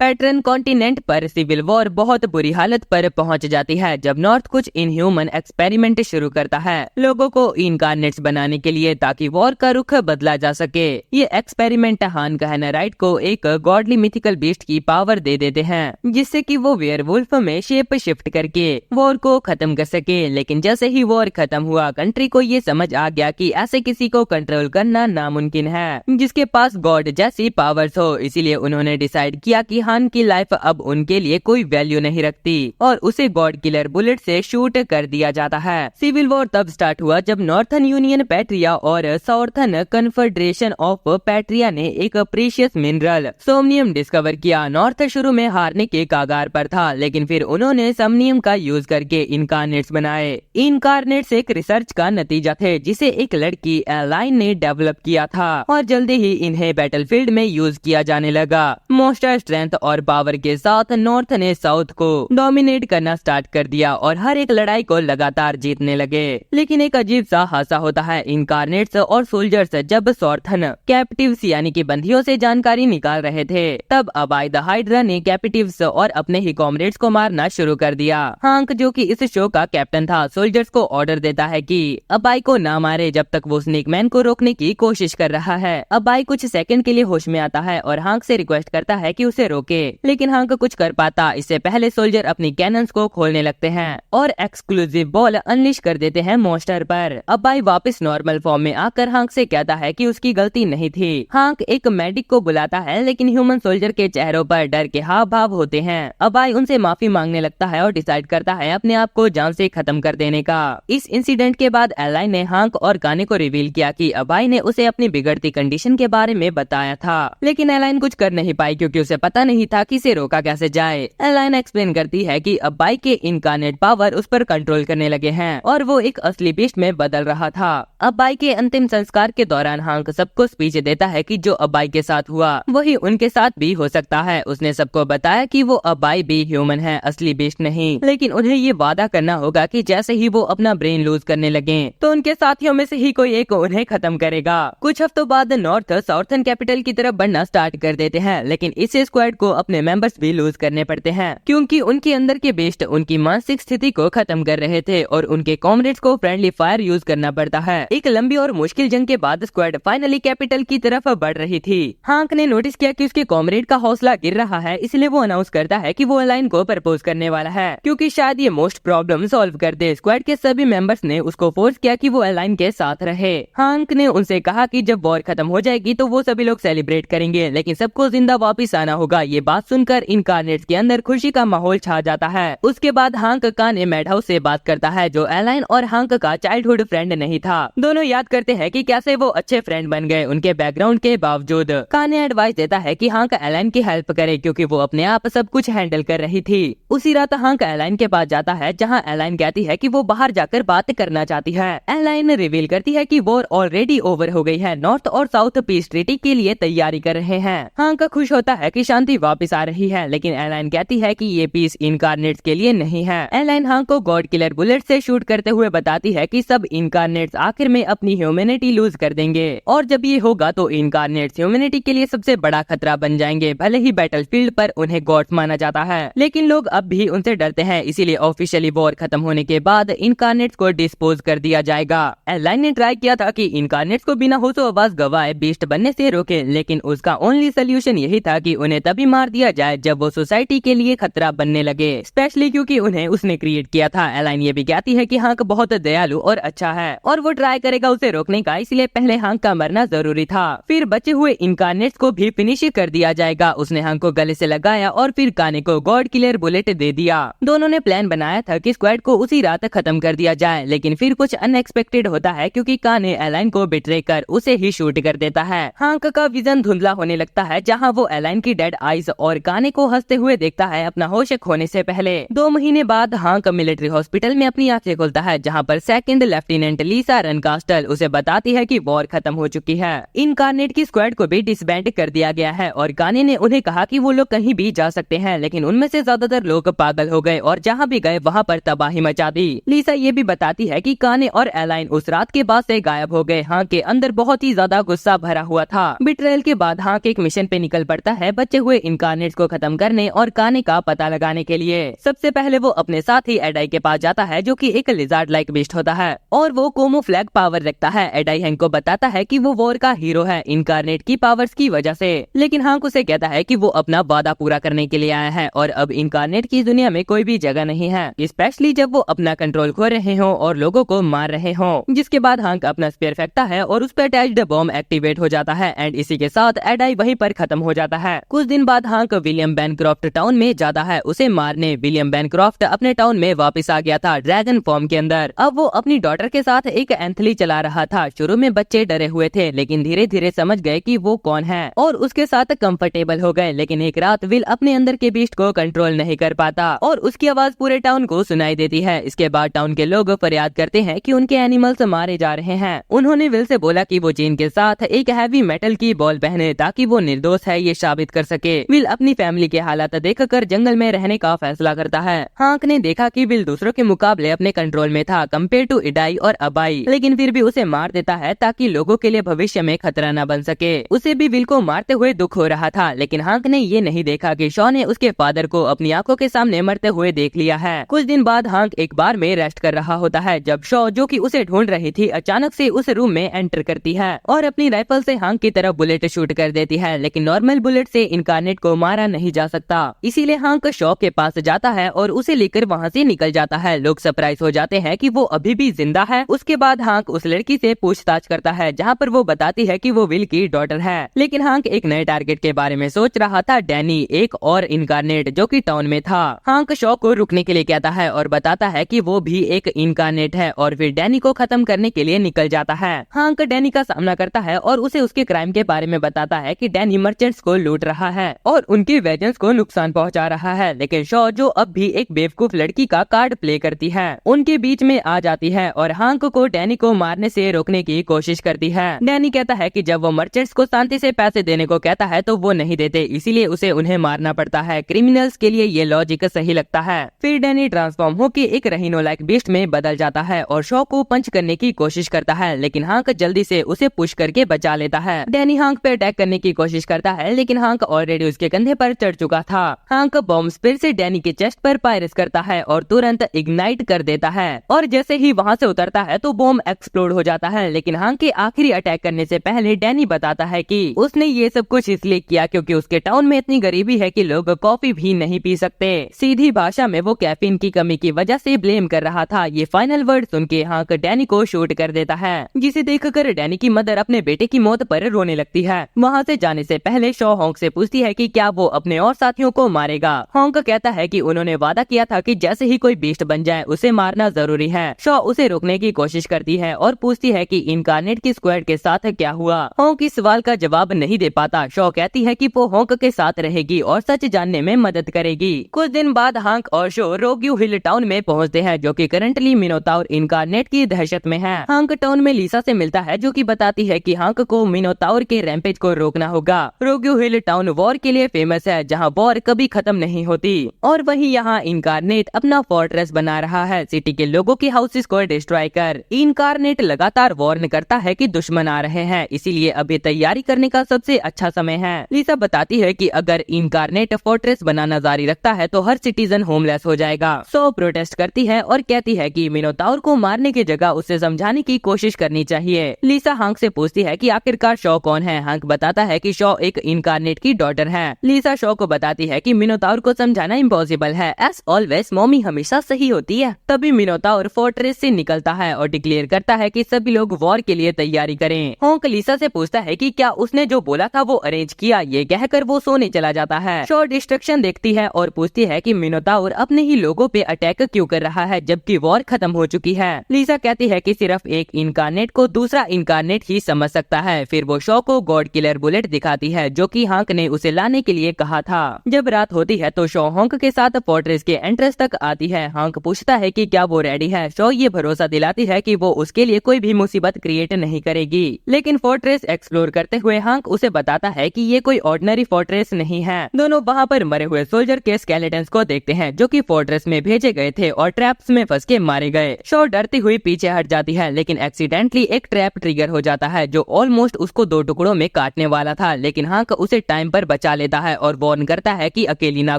Pattern continent पर civil war बहुत बुरी हालत पर पहुंच जाती है जब नॉर्थ कुछ इनह्यूमन एक्सपेरिमेंट शुरू करता है लोगों को इनकार्नेट्स बनाने के लिए, ताकि वॉर का रुख बदला जा सके। ये एक्सपेरिमेंट हान कहनराइट को एक गॉडली मिथिकल बीस्ट की पावर दे देते हैं, जिससे कि वो वेयरवुल्फ में शेप शिफ्ट करके वॉर को खत्म कर सके। लेकिन जैसे ही वॉर खत्म हुआ, कंट्री को ये समझ आ गया कि ऐसे किसी को कंट्रोल करना नामुमकिन है जिसके पास गॉड जैसी पावर्स हो। इसीलिए उन्होंने डिसाइड किया कि हान की लाइफ अब उनके लिए कोई वैल्यू नहीं रखती और उसे गॉड किलर बुलेट से शूट कर दिया जाता है। सिविल वॉर तब स्टार्ट हुआ जब नॉर्थन यूनियन पैट्रिया और साउथर्न कन्फेडरेशन ऑफ पैट्रिया ने एक प्रीशियस मिनरल सोमनियम डिस्कवर किया। नॉर्थ शुरू में हारने के कागार पर था, लेकिन फिर उन्होंने सोमनियम का यूज करके इनकार्नेट्स बनाए। इनकार्नेट्स एक रिसर्च का नतीजा थे जिसे एक लड़की एलाइन ने डेवलप किया था और जल्दी ही इन्हें बैटलफील्ड में यूज किया जाने लगा। मोस्टर स्ट्रेंथ और पावर के साथ नॉर्थ ने साउथ को डोमिनेट करना स्टार्ट कर दिया और हर एक लड़ाई को लगातार जीतने लगे। लेकिन एक अजीब सा हादसा होता है इनकार्नेट्स और सोल्जर्स जब सॉर्थन कैप्टिव्स यानी कि बंदियों से जानकारी निकाल रहे थे, तब अबाई द हाइड्रा ने कैप्टिव्स और अपने ही कॉमरेड्स को मारना शुरू कर दिया। हांक जो कि इस शो का कैप्टन था, सोल्जर्स को ऑर्डर देता है कि अबाई को ना मारे जब तक वो स्नेकमैन को रोकने की कोशिश कर रहा है। अबाई कुछ सेकंड के लिए होश में आता है और हांक से रिक्वेस्ट करता है कि उसे रोके, लेकिन हांक कुछ कर पाता। इससे पहले सोल्जर अपनी कैनन्स को खोलने लगते हैं और एक्सक्लूसिव बॉल अनलिश कर देते हैं मॉन्स्टर पर। अबाई वापस नॉर्मल फॉर्म में आकर हांक से कहता है कि उसकी गलती नहीं थी। हांक एक मेडिक को बुलाता है, लेकिन ह्यूमन सोल्जर के चेहरों पर डर के हाव भाव होते हैं। अबाई उनसे माफी मांगने लगता है और डिसाइड करता है अपने आप को जान से खत्म कर देने का। इस इंसिडेंट के बाद एलाइन ने हांक और काने को रिवील किया कि अबाई ने उसे अपनी बिगड़ती कंडीशन के बारे में बताया था, लेकिन एलाइन कुछ कर नहीं पाई क्योंकि उसे पता नहीं था कि इसे रोका कैसे जाए। एलाइन एक्सप्लेन करती है कि अबाई के इनकार्नेट पावर उस पर कंट्रोल करने लगे हैं और वो एक असली बीस्ट में बदल रहा था। अबाई के अंतिम संस्कार के दौरान हांक सबको स्पीच देता है कि जो अबाई के साथ हुआ वही उनके साथ भी हो सकता है। उसने सबको बताया कि वो अबाई भी ह्यूमन है, असली बीस्ट नहीं, लेकिन उन्हें ये वादा करना होगा कि जैसे ही वो अपना ब्रेन लूज करने लगे तो उनके साथियों में से ही कोई एक उन्हें खत्म करेगा। कुछ हफ्तों बाद नॉर्थ साउथर्न कैपिटल की तरफ बढ़ना स्टार्ट कर देते हैं, लेकिन इस स्क्वाड को अपने मेंबर्स भी लूज करने पड़ते हैं क्योंकि उनके अंदर के बेस्ट उनकी मानसिक स्थिति को खत्म कर रहे थे और उनके कॉमरेड्स को फ्रेंडली फायर यूज करना पड़ता है। एक लंबी और मुश्किल जंग के बाद स्क्वाड फाइनली कैपिटल की तरफ बढ़ रही थी। हांक ने नोटिस किया कि उसके कॉमरेड का हौसला गिर रहा है, इसलिए वो अनाउंस करता है कि वो एलाइन को प्रपोज करने वाला है क्योंकि शायद ये मोस्ट प्रॉब्लम सॉल्व कर दे। स्क्वाड के सभी मेंबर्स ने उसको फोर्स किया कि वो एलाइन के साथ रहे। हांक ने उनसे कहा कि जब वॉर खत्म हो जाएगी तो वो सभी लोग सेलिब्रेट करेंगे, लेकिन सबको जिंदा वापस आना होगा। ये बात सुनकर इनकार्नेट्स के अंदर खुशी का माहौल छा जाता है। उसके बाद हांक काने मैडहाउस से बात करता है जो एलाइन और हांक का चाइल्डहुड फ्रेंड नहीं था। दोनों याद करते हैं कि कैसे वो अच्छे फ्रेंड बन गए उनके बैकग्राउंड के बावजूद। काने एडवाइस देता है कि हांक एलाइन की हेल्प करे क्योंकि वो अपने आप सब कुछ हैंडल कर रही थी। उसी रात हांक एलाइन के पास जाता है जहां एलाइन कहती है कि वो बाहर जाकर बात करना चाहती है। एलाइन रिवील करती है कि वॉर ऑलरेडी ओवर हो गई है, नॉर्थ और साउथ पीस ट्रीटी के लिए तैयारी कर रहे हैं। हांक खुश होता है कि शांति वापस आ रही है, लेकिन एलाइन कहती है कि ये पीस इनकार्नेट्स के लिए नहीं है। एलाइन हांक को गॉड किलर बुलेट से शूट करते हुए बताती है कि सब इनकार्नेट्स आखिर में अपनी ह्यूमैनिटी लूज कर देंगे और जब ये होगा तो इनकार्नेट्स ह्यूमैनिटी के लिए सबसे बड़ा खतरा बन जाएंगे। भले ही बैटलफील्ड पर उन्हें गॉड्स माना जाता है, लेकिन लोग अब भी उनसे डरते हैं, इसीलिए ऑफिशियली वॉर खत्म होने के बाद इनकार्नेट्स को डिस्पोज कर दिया जाएगा। एलाइन ने ट्राई किया था कि इनकार्नेट्स को बिना होशो आवाज गवाए बीस्ट बनने से रोके, लेकिन उसका ओनली सोल्यूशन यही था कि उन्हें तभी मार दिया जाए जब वो सोसाइटी के लिए खतरा बनने लगे, स्पेशली क्योंकि उन्हें उसने क्रिएट किया था। एलाइन ये भी कहती है कि हांक बहुत दयालु और अच्छा है और वो ट्राई करेगा उसे रोकने का, इसलिए पहले हांक का मरना जरूरी था, फिर बचे हुए इनकार्नेट्स को भी फिनिश कर दिया जाएगा। उसने हांक को गले से लगाया और फिर काने को गॉड किलर बुलेट दे दिया। दोनों ने प्लान बनाया था कि स्क्वाड को उसी रात खत्म कर दिया जाए, लेकिन फिर कुछ अनएक्सपेक्टेड होता है क्योंकि काने एलाइन को बिट्रे कर उसे ही शूट कर देता है। हांक का विजन धुंधला होने लगता है जहां वो एलाइन की डेड आईज और काने को हंसते हुए देखता है अपना होश खोने से पहले। 2 महीने बाद हांक मिलिट्री हॉस्पिटल में अपनी आंखें खोलता है जहां पर सेकंड लेफ्टिनेंट लीसा रनकास्टल उसे बताती है कि वॉर खत्म हो चुकी है। इनकार्नेट की स्क्वाड को भी डिसबैंड कर दिया गया है और काने ने उन्हें कहा कि वो लोग कहीं भी जा सकते हैं, लेकिन उनमें से ज्यादातर लोग पागल हो गए और जहां भी गए वहां पर तबाही मचा दी। लीसा ये भी बताती है कि काने और एलाइन उस रात के बाद से गायब हो गए। हांक के अंदर बहुत ही ज्यादा गुस्सा भरा हुआ था। बिट्रेयल के बाद हांक एक मिशन पे निकल पड़ता है बचे हुए इनकारनेट्स को खत्म करने और कहानी का पता लगाने के लिए। सबसे पहले वो अपने साथी एडाई के पास जाता है जो कि एक लिजार्ड लाइक बीस्ट होता है और वो कोमोफ्लैग पावर रखता है। एडाई हैंक को बताता है कि वो वॉर का हीरो है इनकारनेट की पावर्स की वजह से, लेकिन हैंक उसे कहता है कि वो अपना वादा पूरा करने के लिए आया है और अब इनकारनेट की दुनिया में कोई भी जगह नहीं है, स्पेशली जब वो अपना कंट्रोल खो रहे हो और लोगों को मार रहे हो। जिसके बाद हैंक अपना स्पेयर फेंकता है और उस पर अटैच्ड बॉम्ब एक्टिवेट हो जाता है एंड इसी के साथ एडाई वहीं पर खत्म हो जाता है। कुछ दिन बाद हैंक विलियम बैनक्रॉफ्ट टाउन में जाता है उसे मारने। विलियम बैनक्रॉफ्ट अपने टाउन में वापस आ गया था ड्रैगन फॉर्म के अंदर। अब वो अपनी डॉटर के साथ एक एंथली चला रहा था। शुरू में बच्चे डरे हुए थे लेकिन धीरे धीरे समझ गए कि वो कौन है और उसके साथ कंफर्टेबल हो गए। लेकिन एक रात विल अपने अंदर के बीस्ट को कंट्रोल नहीं कर पाता और उसकी आवाज पूरे टाउन को सुनाई देती है। इसके बाद टाउन के लोग फरियाद करते हैं कि उनके एनिमल्स मारे जा रहे हैं। उन्होंने विल से बोला कि वो चेन के साथ एक हैवी मेटल की बॉल पहने ताकि वो निर्दोष है ये साबित कर सके। विल अपनी फैमिली के हालात देखकर जंगल में रहने का फैसला करता है। हैंक ने देखा कि विल दूसरों के मुकाबले अपने कंट्रोल में था कंपेयर टू एडाई और अबाई, लेकिन फिर भी उसे मार देता है ताकि लोगों के लिए भविष्य में खतरा न बन सके। उसे भी विल को मारते हुए दुख हो रहा था, लेकिन हैंक ने ये नहीं देखा कि शॉ ने उसके फादर को अपनी आंखों के सामने मरते हुए देख लिया है। कुछ दिन बाद हैंक एक बार में रेस्ट कर रहा होता है जब शॉ जो कि उसे ढूंढ रही थी अचानक से उस रूम में एंटर करती है और अपनी राइफल से हैंक की तरफ बुलेट शूट कर देती है, लेकिन नॉर्मल बुलेट से इनकारनेट को मारा नहीं जा सकता। इसीलिए हैंक शॉ के पास जाता है और उसे लेकर वहाँ से निकल जाता है। लोग सरप्राइज हो जाते हैं कि वो अभी भी जिंदा है। उसके बाद हैंक उस लड़की से पूछताछ करता है जहाँ पर वो बताती है कि वो विल की डॉटर है, लेकिन हैंक एक नए टारगेट के बारे में सोच रहा था, डैनी, एक और इनकारनेट जो कि टाउन में था। हैंक शॉ को रुकने के लिए कहता है और बताता है कि वो भी एक इनकारनेट है और फिर डैनी को खत्म करने के लिए निकल जाता है। हैंक डैनी का सामना करता है और उसे उसके क्राइम के बारे में बताता है कि डैनी मर्चेंट्स को लूट रहा है और उनके वेजन्स को नुकसान पहुंचा रहा है, लेकिन शॉ जो अब भी एक बेवकूफ लड़की का कार्ड प्ले करती है उनके बीच में आ जाती है और हैंक को डैनी को मारने से रोकने की कोशिश करती है। डैनी कहता है कि जब वो मर्चेंट्स को शांति से पैसे देने को कहता है तो वो नहीं देते, इसीलिए उसे उन्हें मारना पड़ता है। क्रिमिनल्स के लिए ये लॉजिक सही लगता है। फिर डैनी ट्रांसफॉर्म होकर एक रहीनो लाइक बीस्ट में बदल जाता है और शॉ को पंच करने की कोशिश करता है, लेकिन हैंक जल्दी से उसे पुश करके बचा लेता है। डैनी हैंक पे अटैक करने की कोशिश करता है, लेकिन हैंक ऑलरेडी उसके कंधे पर चढ़ चुका था। हैंक बॉम्ब स्पिर से डैनी के चेस्ट पर फायर करता है और तुरंत इग्नाइट कर देता है और जैसे ही वहाँ से उतरता है तो बॉम्ब एक्सप्लोड हो जाता है। लेकिन हैंक के आखिरी अटैक करने से पहले डैनी बताता है कि उसने ये सब कुछ इसलिए किया क्योंकि उसके टाउन में इतनी गरीबी है कि लोग कॉफी भी नहीं पी सकते। सीधी भाषा में वो कैफीन की कमी की वजह से ब्लेम कर रहा था। ये फाइनल वर्ड सुन के हैंक डैनी को शूट कर देता है, जिसे देखकर डैनी की मदर अपने बेटे की मौत पर रोने लगती है। वहाँ से जाने से पहले शॉ हॉन्क से पूछती है कि क्या वो अपने और साथियों को मारेगा। हॉन्क कहता है कि उन्होंने वादा किया था कि जैसे ही कोई बीस्ट बन जाए उसे मारना जरूरी है। शॉ उसे रोकने की कोशिश करती है और पूछती है कि इनकारनेट की स्क्वाड के साथ क्या हुआ। हॉन्क इस सवाल का जवाब नहीं दे पाता। शॉ कहती है कि वो हॉन्क के साथ रहेगी और सच जानने में मदद करेगी। कुछ दिन बाद हॉन्क और शॉ रोग्यू हिल टाउन में पहुँचते हैं जो कि करंटली मिनोताउर इनकारनेट की दहशत में है। हॉन्क टाउन में लीसा से मिलता है जो कि बताती है कि हॉन्क को मिनोताउर के रैम्पेज को रोकना होगा। रोग्यू हिल टाउन वॉर के लिए फेमस है जहाँ वॉर कभी खत्म नहीं होती और वही यहाँ इनकारनेट अपना फोर्ट्रेस बना रहा है सिटी के लोगों की हाउसेस को डिस्ट्रॉय कर। इनकारनेट लगातार वार्न करता है कि दुश्मन आ रहे हैं, इसीलिए अभी तैयारी करने का सबसे अच्छा समय है। लीसा बताती है कि अगर इनकारनेट फोर्ट्रेस बनाना जारी रखता है तो हर सिटीजन होमलेस हो जाएगा। सो प्रोटेस्ट करती है और कहती है कि मिनोताउर को मारने की जगह उसे समझाने की कोशिश करनी चाहिए। लीसा हॉन्क से पूछती है कि आखिरकार शॉ कौन है। हॉन्क बताता है कि शॉ एक इनकारनेट की डॉटर है। लीसा शॉ को बताती है कि मिनोताउर को समझाना इम्पॉसिबल है, एज ऑलवेज मॉमी हमेशा सही होती है। तभी मिनोताउर फोर्ट्रेस से निकलता है और डिक्लेयर करता है कि सभी लोग वॉर के लिए तैयारी करें। हॉन्क लीसा से पूछता है कि क्या उसने जो बोला था वो अरेंज किया। ये कहकर वो सोने चला जाता है। शॉ डिस्ट्रक्शन देखती है और पूछती है कि मिनोताउर अपने ही लोगों पे अटैक क्यों कर रहा है जबकि वॉर खत्म हो चुकी है। लीसा कहती है कि सिर्फ एक इनकारनेट को दूसरा इनकारनेट ही समझ सकता है। फिर वो शॉ को गॉड किलर बुलेट दिखाती है जो कि हॉन्क ने उसे लाने के लिए कहा था। जब रात होती है तो शॉ हॉन्क के साथ फोर्ट्रेस के एंट्रेंस तक आती है। हॉन्क पूछता है कि क्या वो रेडी है। शॉ ये भरोसा दिलाती है कि वो उसके लिए कोई भी मुसीबत क्रिएट नहीं करेगी। लेकिन फोर्ट्रेस एक्सप्लोर करते हुए हॉन्क उसे बताता है कि ये कोई ऑर्डिनरी फोर्ट्रेस नहीं है। दोनों वहाँ पर मरे हुए सोल्जर के स्केलेटन्स को देखते हैं जो कि फोर्ट्रेस में भेजे गए थे और ट्रैप्स में फंस के मारे गए। शॉ डरती हुई पीछे हट जाती है, लेकिन एक्सीडेंटली एक ट्रैप ट्रिगर हो जाता है जो ऑलमोस्ट उसको दो टुकड़ों में काटने वाला था, लेकिन हॉन्क उसे टाइम पर बचा बचा लेता है और वार्न करता है कि अकेली ना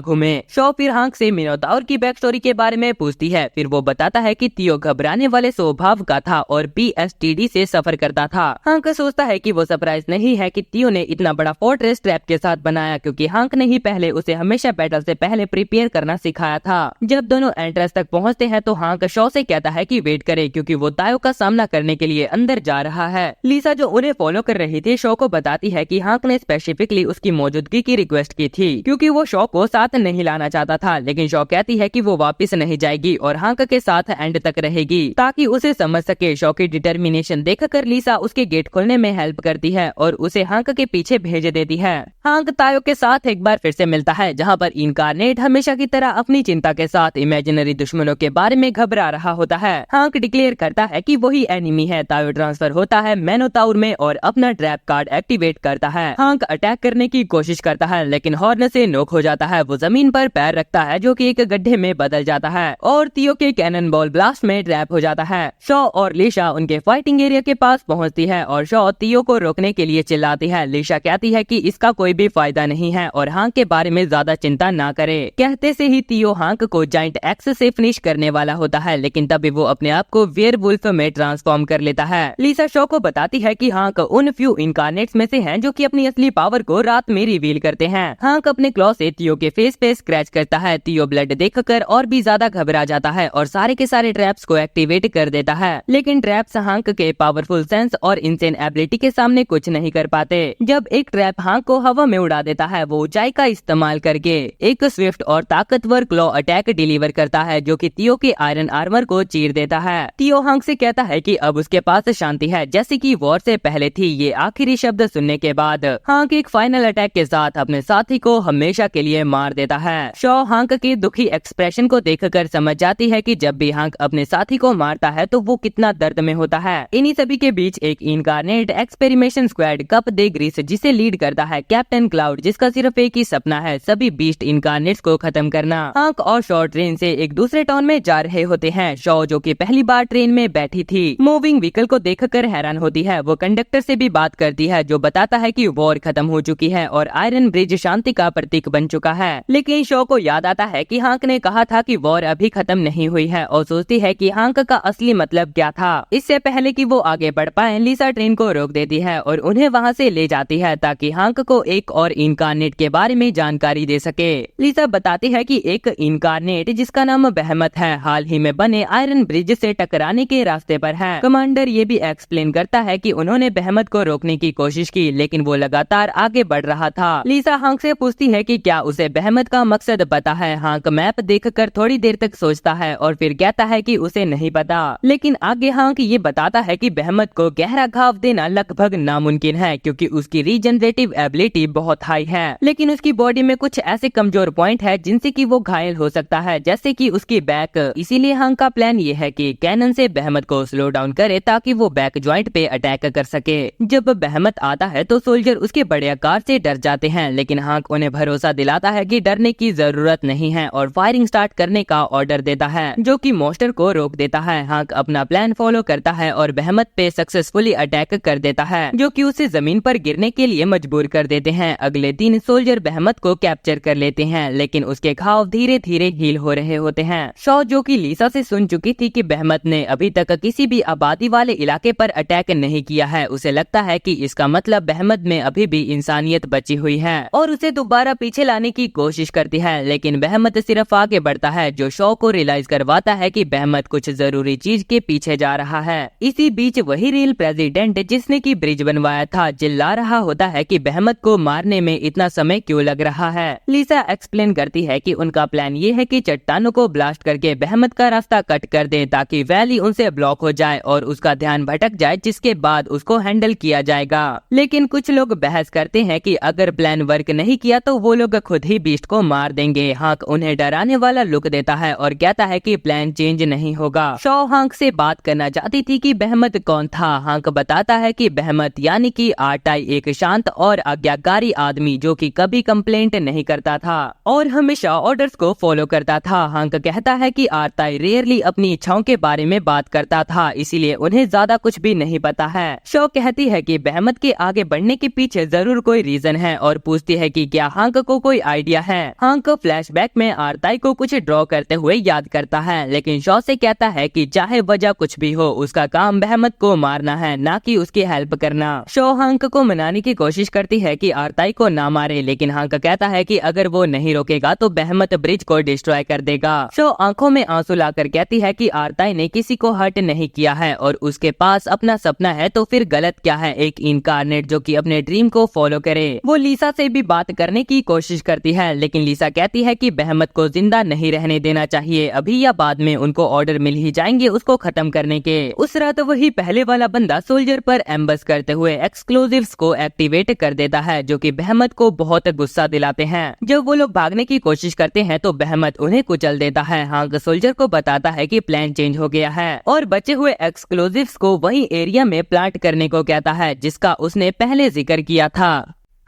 घूमे। शॉ फिर हांक से मिनोताउर की बैक स्टोरी के बारे में पूछती है। फिर वो बताता है कि तियो घबराने वाले स्वभाव का था और PTSD से सफर करता था। हांक सोचता है कि वो सरप्राइज नहीं है कि तियो ने इतना बड़ा फोर्ट्रेस ट्रैप के साथ बनाया, क्योंकि हांक ने ही पहले उसे हमेशा बैटल से पहले प्रिपेयर करना सिखाया था। जब दोनों एंट्रेंस तक पहुंचते हैं तो हांक शॉ से कहता है कि वेट करे, क्योंकि वो तायो का सामना करने के लिए अंदर जा रहा है। लिसा जो उन्हें फॉलो कर रही थी शॉ को बताती है कि हांक ने स्पेसिफिकली उसकी मौजूदगी की रिक्वेस्ट की थी, क्योंकि वो शॉ को साथ नहीं लाना चाहता था। लेकिन शॉ कहती है कि वो वापस नहीं जाएगी और हांक के साथ एंड तक रहेगी ताकि उसे समझ सके। शॉ की डिटर्मिनेशन देखकर लिसा उसके गेट खोलने में हेल्प करती है और उसे हांक के पीछे भेज देती है। हांक तायो के साथ एक बार फिर से मिलता है, जहाँ पर इनकारनेट हमेशा की तरह अपनी चिंता के साथ इमेजिनरी दुश्मनों के बारे में घबरा रहा होता है। हांक डिक्लेयर करता है कि वही एनिमी है। तायो ट्रांसफर होता है मैनोताउर में और अपना ट्रैप कार्ड एक्टिवेट करता है। हांक अटैक करने की कोशिश करता है, लेकिन हॉर्न से नॉक हो जाता है। वो जमीन पर पैर रखता है, जो कि एक गड्ढे में बदल जाता है और तियो के कैनन बॉल ब्लास्ट में ट्रैप हो जाता है। शॉ और लिशा उनके फाइटिंग एरिया के पास पहुंचती है और शॉ तियो को रोकने के लिए चिल्लाती है। लिशा कहती है कि इसका कोई भी फायदा नहीं है और हांक के बारे में ज्यादा चिंता ना करे। कहते से ही तियो हांक को जाइंट एक्स से फिनिश करने वाला होता है, लेकिन तभी वो अपने आप को वेयरवुल्फ में ट्रांसफॉर्म कर लेता है। लिसा शॉ को बताती है कि हांक उन फ्यू इनकारनेट्स में से हैं जो कि अपनी असली पावर को रात में रिवील करते हैं। हांक अपने क्लॉ से तियो के फेस पे स्क्रैच करता है। तियो ब्लड देखकर और भी ज्यादा घबरा जाता है और सारे के सारे ट्रैप्स को एक्टिवेट कर देता है, लेकिन ट्रैप्स हांक के पावरफुल सेंस और इंसेन एबिलिटी के सामने कुछ नहीं कर पाते। जब एक ट्रैप हांक को हवा में उड़ा देता है, वो ऊंचाई का इस्तेमाल करके एक स्विफ्ट और ताकतवर क्लॉ अटैक डिलीवर करता है, जो कि तियो के आयरन आर्मर को चीर देता है। तियो हांक से कहता है कि अब उसके पास शांति है, जैसे कि वॉर से पहले थी। ये आखिरी शब्द सुनने के बाद हांक एक फाइनल अटैक के साथ अपने साथी को हमेशा के लिए मार देता है। शॉ हांक के दुखी एक्सप्रेशन को देखकर समझ जाती है कि जब भी हांक अपने साथी को मारता है तो वो कितना दर्द में होता है। इन्हीं सभी के बीच एक इनकारनेट एक्सपेरिमेंटेशन स्क्वाड कप दे ग्रीस, जिसे लीड करता है कैप्टन क्लाउड, जिसका सिर्फ एक ही सपना है, सभी बीस्ट इनकारनेट्स को खत्म करना। हांक और शॉ ट्रेन से एक दूसरे टाउन में जा रहे होते हैं। शॉ जो कि पहली बार ट्रेन में बैठी थी, मूविंग व्हीकल को देखकर हैरान होती है। वो कंडक्टर से भी बात करती है, जो बताता है कि वॉर खत्म हो चुकी है और आयरन ब्रिज शांति का प्रतीक बन चुका है। लेकिन शॉ को याद आता है कि हांक ने कहा था कि वॉर अभी खत्म नहीं हुई है और सोचती है कि हांक का असली मतलब क्या था। इससे पहले कि वो आगे बढ़ पाए, लिसा ट्रेन को रोक देती है और उन्हें वहां से ले जाती है ताकि हांक को एक और इनकारनेट के बारे में जानकारी दे सके। लिसा बताती है कि एक इनकारनेट जिसका नाम बहमत है, हाल ही में बने आयरन ब्रिज से टकराने के रास्ते पर है। कमांडर ये भी एक्सप्लेन करता है कि उन्होंने बहमत को रोकने की कोशिश की, लेकिन वो लगातार आगे बढ़ रहा था। लिसा हांक से पूछती है कि क्या उसे बहमत का मकसद पता है। हांक मैप देखकर थोड़ी देर तक सोचता है और फिर कहता है कि उसे नहीं पता। लेकिन आगे हांक ये बताता है कि बहमत को गहरा घाव देना लगभग नामुमकिन है, क्योंकि उसकी रीजनरेटिव एबिलिटी बहुत हाई है, लेकिन उसकी बॉडी में कुछ ऐसे कमजोर पॉइंट है जिनसे कि वो घायल हो सकता है, जैसे कि उसकी बैक। इसीलिए हांक का प्लान ये है कि कैनन से बहमत को स्लो डाउन करे ताकि वो बैक जॉइंट पे अटैक कर सके। जब बहमत आता है तो सोल्जर उसके बड़े आकार से डर जाते हैं, लेकिन हांक उन्हें भरोसा दिलाता है कि डरने की जरूरत नहीं है और फायरिंग स्टार्ट करने का ऑर्डर देता है, जो कि मॉन्स्टर को रोक देता है। हांक अपना प्लान फॉलो करता है और बहमत पे सक्सेसफुली अटैक कर देता है, जो कि उसे जमीन पर गिरने के लिए मजबूर कर देते हैं। अगले दिन सोल्जर बहमत को कैप्चर कर लेते हैं, लेकिन उसके घाव धीरे धीरे हील हो रहे होते हैं। शॉ जो कि लिसा से सुन चुकी थी कि बहमत ने अभी तक किसी भी आबादी वाले इलाके पर अटैक नहीं किया है, उसे लगता है कि इसका मतलब बहमत में अभी भी इंसानियत बची हुई है और उसे दोबारा पीछे लाने की कोशिश करती है। लेकिन बहमत सिर्फ आगे बढ़ता है, जो शॉ को रियलाइज करवाता है कि बहमत कुछ जरूरी चीज के पीछे जा रहा है। इसी बीच वही रियल प्रेसिडेंट जिसने की ब्रिज बनवाया था चिल्ला रहा होता है कि बहमत को मारने में इतना समय क्यों लग रहा है। लिसा एक्सप्लेन करती है कि उनका प्लान ये है कि चट्टानों को ब्लास्ट करके बहमत का रास्ता कट कर दें ताकि वैली उनसे ब्लॉक हो जाए और उसका ध्यान भटक जाए, जिसके बाद उसको हैंडल किया जाएगा। लेकिन कुछ लोग बहस करते हैं कि अगर प्लान वर्क नहीं किया तो वो लोग खुद ही बीस्ट को मार देंगे। हांक उन्हें डराने वाला लुक देता है और कहता है कि प्लान चेंज नहीं होगा। शॉ हांक से बात करना चाहती थी कि बहमत कौन था। हांक बताता है कि बहमत यानी कि आर्टाई एक शांत और आज्ञाकारी आदमी जो कि कभी कंप्लेंट नहीं करता था और हमेशा ऑर्डर्स को फॉलो करता था। हांक कहता है कि आर्टाई रेयरली अपनी इच्छाओं के बारे में बात करता था, इसीलिए उन्हें ज्यादा कुछ भी नहीं पता है। शॉ कहती है कि बहमत के आगे बढ़ने के पीछे जरूर कोई रीजन है और पूछती है कि क्या हांक को कोई आइडिया है। हांक फ्लैशबैक में आरताई को कुछ ड्रॉ करते हुए याद करता है, लेकिन शॉ से कहता है कि चाहे वजह कुछ भी हो, उसका काम बेहमत को मारना है, ना कि उसकी हेल्प करना। शॉ हांक को मनाने की कोशिश करती है कि आरताई को ना मारे, लेकिन हांक कहता है कि अगर वो नहीं रोकेगा तो बेहमत ब्रिज को डिस्ट्रॉय कर देगा। शॉ आंखों में आंसू लाकर कहती है कि आरताई ने किसी को हर्ट नहीं किया है और उसके पास अपना सपना है, तो फिर गलत क्या है एक इनकार्नेट जो कि अपने ड्रीम को फॉलो करे। वो लीसा से भी बात करने की कोशिश करती है, लेकिन लीसा कहती है कि बेहमत को जिंदा नहीं रहने देना चाहिए, अभी या बाद में उनको ऑर्डर मिल ही जाएंगे उसको खत्म करने के। उस रात वही पहले वाला बंदा सोल्जर पर एम्बस करते हुए एक्सक्लूसिव्स को एक्टिवेट कर देता है, जो कि बेहमत को बहुत गुस्सा दिलाते हैं। जब वो लोग भागने की कोशिश करते हैं तो बेहमत उन्हें कुचल देता है। हांक सोल्जर को बताता है कि प्लान चेंज हो गया है और बचे हुए एक्सक्लूसिव्स को वही एरिया में प्लांट करने को कहता है जिसका उसने पहले जिक्र किया था।